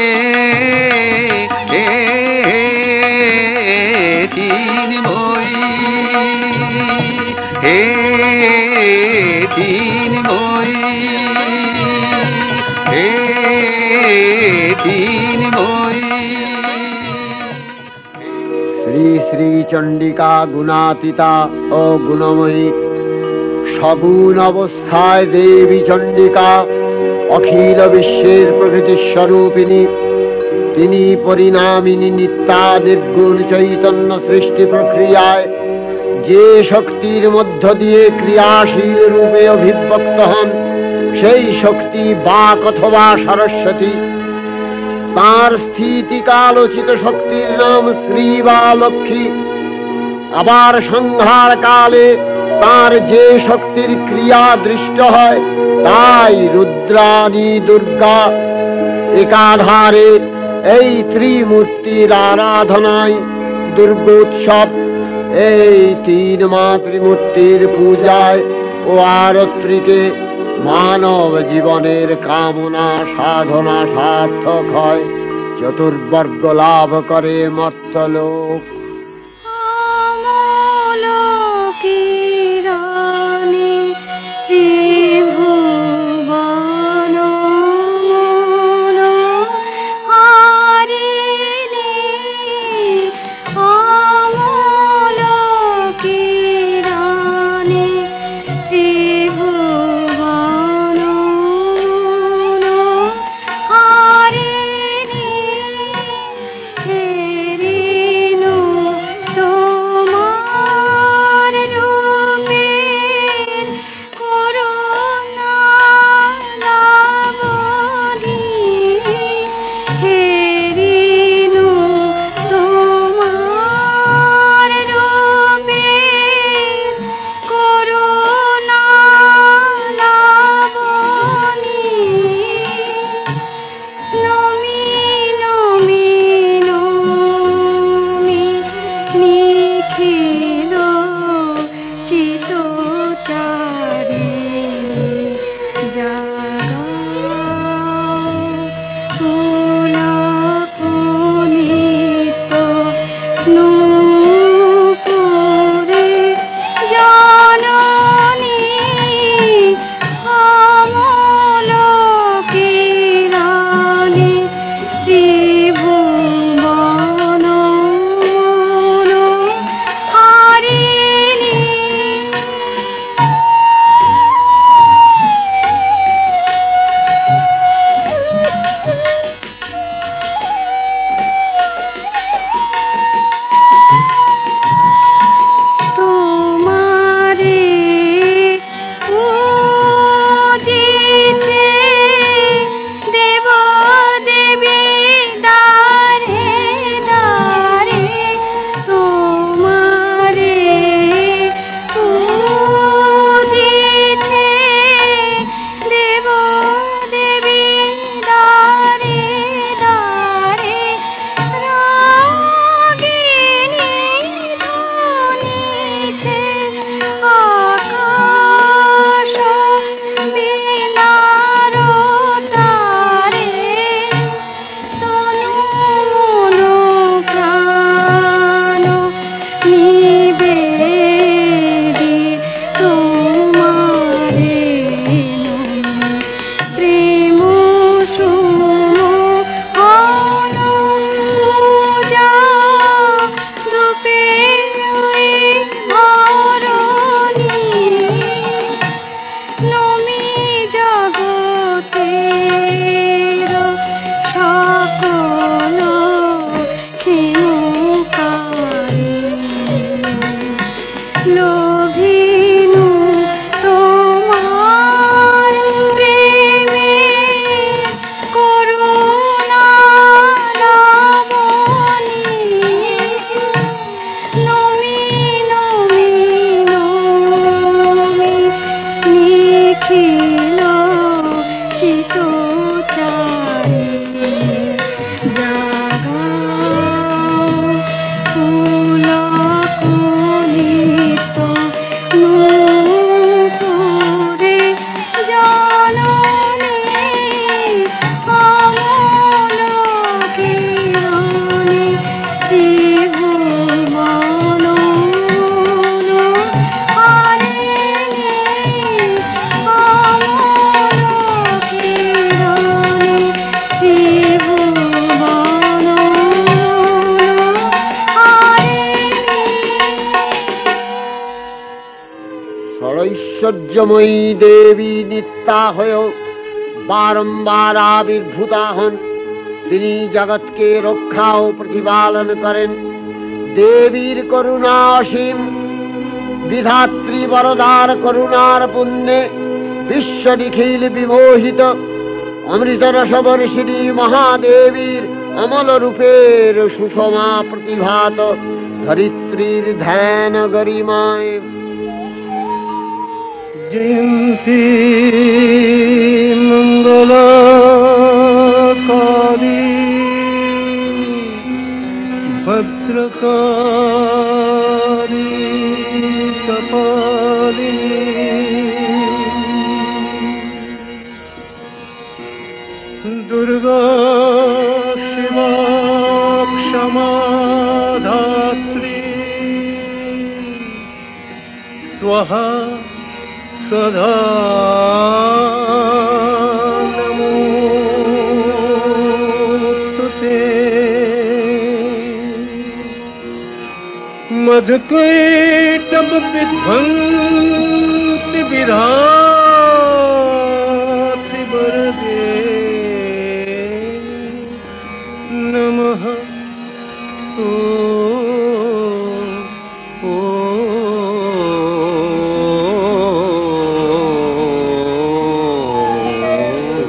চিনময়ী হে চিনময়ী হে চিনময়ী। শ্রী শ্রী চণ্ডিকা গুণাতীতা ও গুণময়ী, সগুণ অবস্থায় দেবী চণ্ডিকা অখিল বিশ্বের প্রকৃতি স্বরূপিণী। তিনি পরিণামিনী নিত্যা নির্গুণ চৈতন্য সৃষ্টি প্রক্রিয়ায় যে শক্তির মধ্য দিয়ে ক্রিয়াশীল রূপে অভিব্যক্ত হন, সেই শক্তি বাক অথবা সরস্বতী। তার স্থিতিকালোচিত শক্তির নাম শ্রী বা লক্ষ্মী। আবার সংহার কালে তার যে শক্তির ক্রিয়া দৃষ্ট হয়, তাই রুদ্রাণী দুর্গা। একাধারে এই ত্রিমূর্তির আরাধনায় দুর্গোৎসব। এই তিন মাতৃমূর্তির পূজায় ও আরত্রিকে মানব জীবনের কামনা সাধনা সার্থক হয়, চতুর্বর্গ লাভ করে মর্ত্যলোক। আমলোকিরানি ত্রিভুবন হারিণী, আমলোকিরানি ত্রিভুবন হারিণী, হেরিনু ঐশ্বর্যময়ী দেবী নিত্যা হয়েও বারম্বার আবির্ভূতা হন। তিনি জগৎকে রক্ষা ও প্রতিপালন করেন। দেবীর করুণা অসীম, বিধাত্রী বরদার করুণার পুণ্যে বিশ্ব নিখিল বিমোহিত। অমৃত রসবর্ষিণী মহাদেবীর অমল রূপের সুষমা প্রতিভাত ধরিত্রীর ধ্যান গরিমায়। জয়ন্তী মঙ্গলকালী ভদ্রকালী কপালিনী দুর্গা শিবা ক্ষমা ধাত্রী স্বাহা সদা নমোস্তুতে। मधुकैटभ विध्वंसि विधात्रि वरदे नमः। ॐ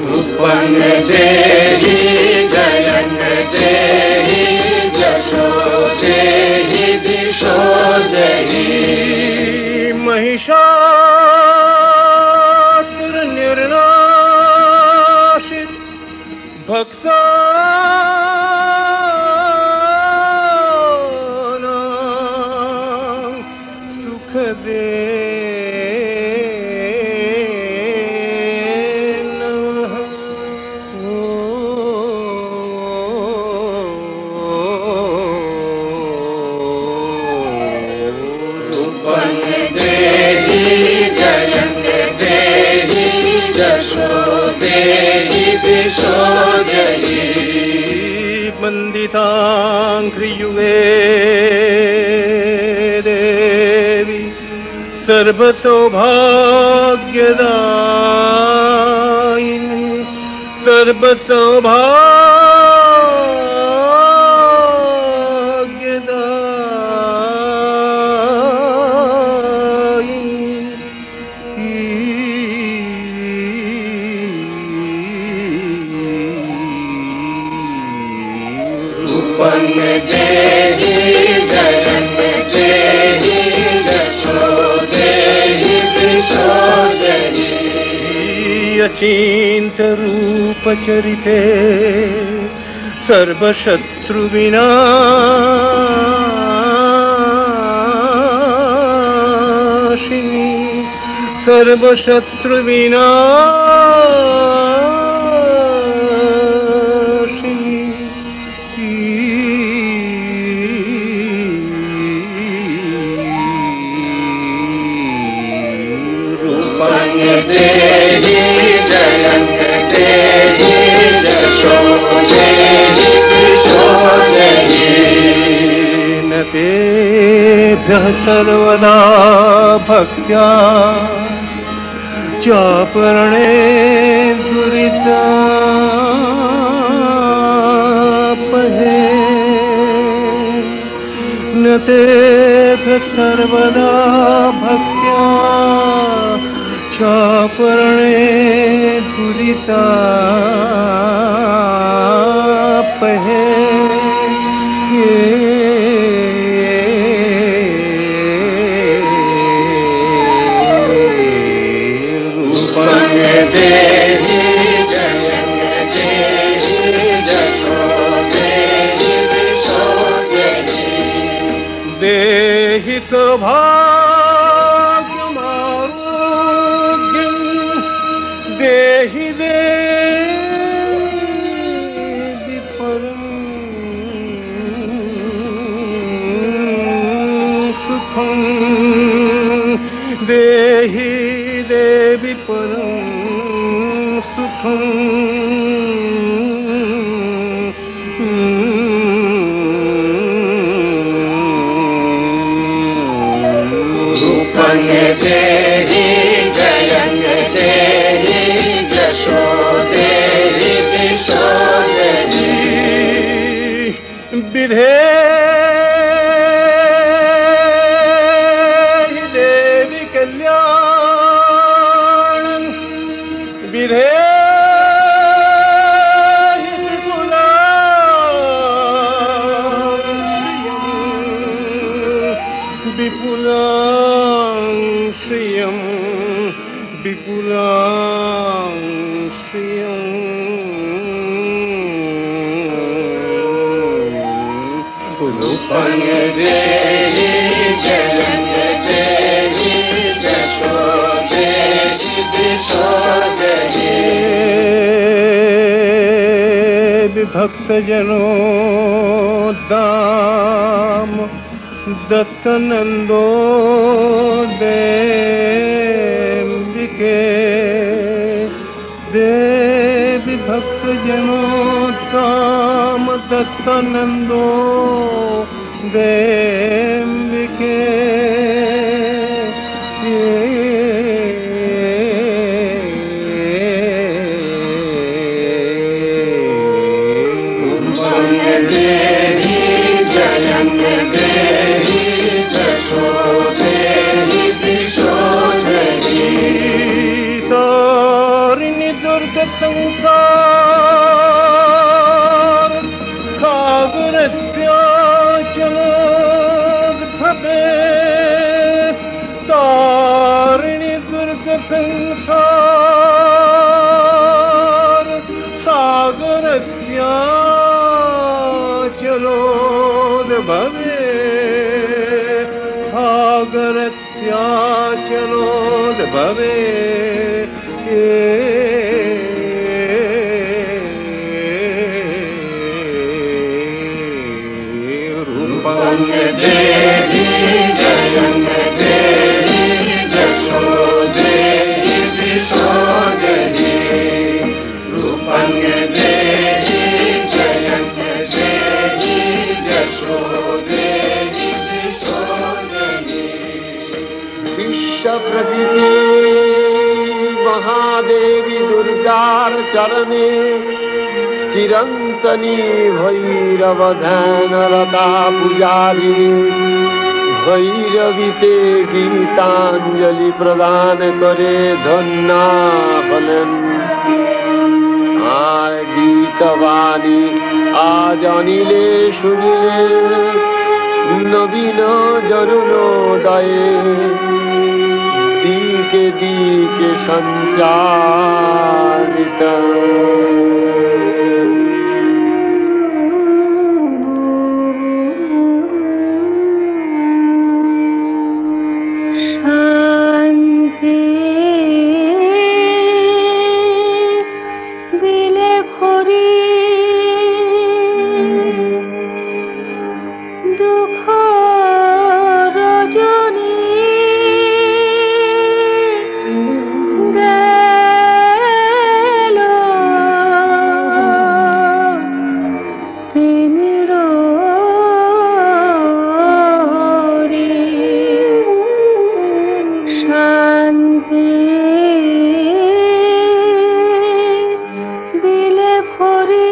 रूपं देहि जयं देहि यशो देहि दिशो देहि। महिषासुर निर्नाशित भक्तानां सुख दे नमः। रूपं देहि जयं देहि यशो देहि दिशो देहि। वन्दिताङ्घ्रियुगे देवी सर्वसौभाग्यदायिनी रूपं देहि जयं देहि यशो देहि दिशो देहि। अचिन्त रूप चरिते सर्वशत्रुविनाशिनी रूपं देहि जयं देहि यशो देहि दिशो देहि। न तेभ्यः सर्वदा भक्त्या चापरणे दुरितापहे। न तेभ्यः सर्वदा भक्त्या चापरणे दुरितापहे। रूपं देहि जयं देहि यशो देहि दिशो देहि। देहि सौभाग्यमारोग्यं देहि देवि परं सुखं। देहि देवि परं सुखं। रूपं देहि विधेहि देवी कल्याण विधेहि विपुलां श्रियं विपुलां श्रियं रूपं देहि जयं देहि यशो देहि दिशो देहि विभक्तजनो दाम दत्तनंदो देविके देवी भक्तजनोत्तम दत्तनंदो देविके देहि जयं देहि यशो देहि दिशो देहि तारिणि दुर्ग संसार सागरस्याचलोद्भवे तारिणि दुर्ग संसार सागरस्याचलोद्भवे सागरस्याचलोद्भवे रूपं देहि जयं देहि यशो देहि दिशो देहि रूपं देहि जयं देहि यशो देहि दिशो देहि विश्वप्रकृति महादेवी दुर्गार चरणे चिरंतनी भैरव ध्यानरता पुजारी भैरवीते गीतांजलि प्रदान करे धन्ना हलेन আর গীতবাণী আজ অনিলে শুনিলে নবীন জরুণোদয়ে দিকে দিকে সঞ্চারিত শান্তি দিলে ভরি দুঃখ রজনী গেল তিমির শান্তি দিলে ভরি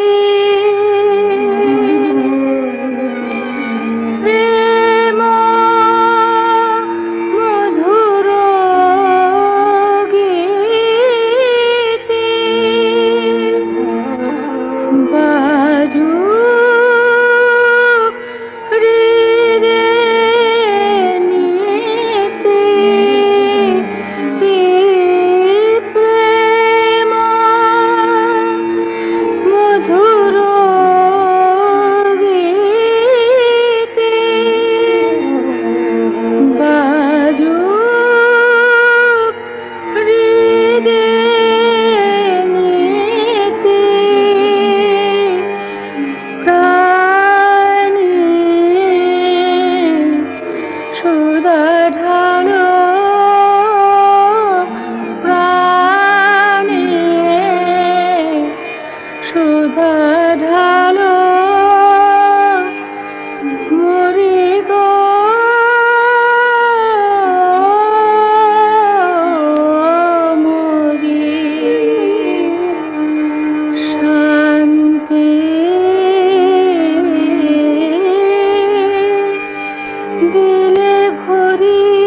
প্রেম মধুর গীতি বাজু হৃদয়ে নীতি প্রেম মধুর গীতি বাজু হৃদয়ে নীতি দিলে ভরি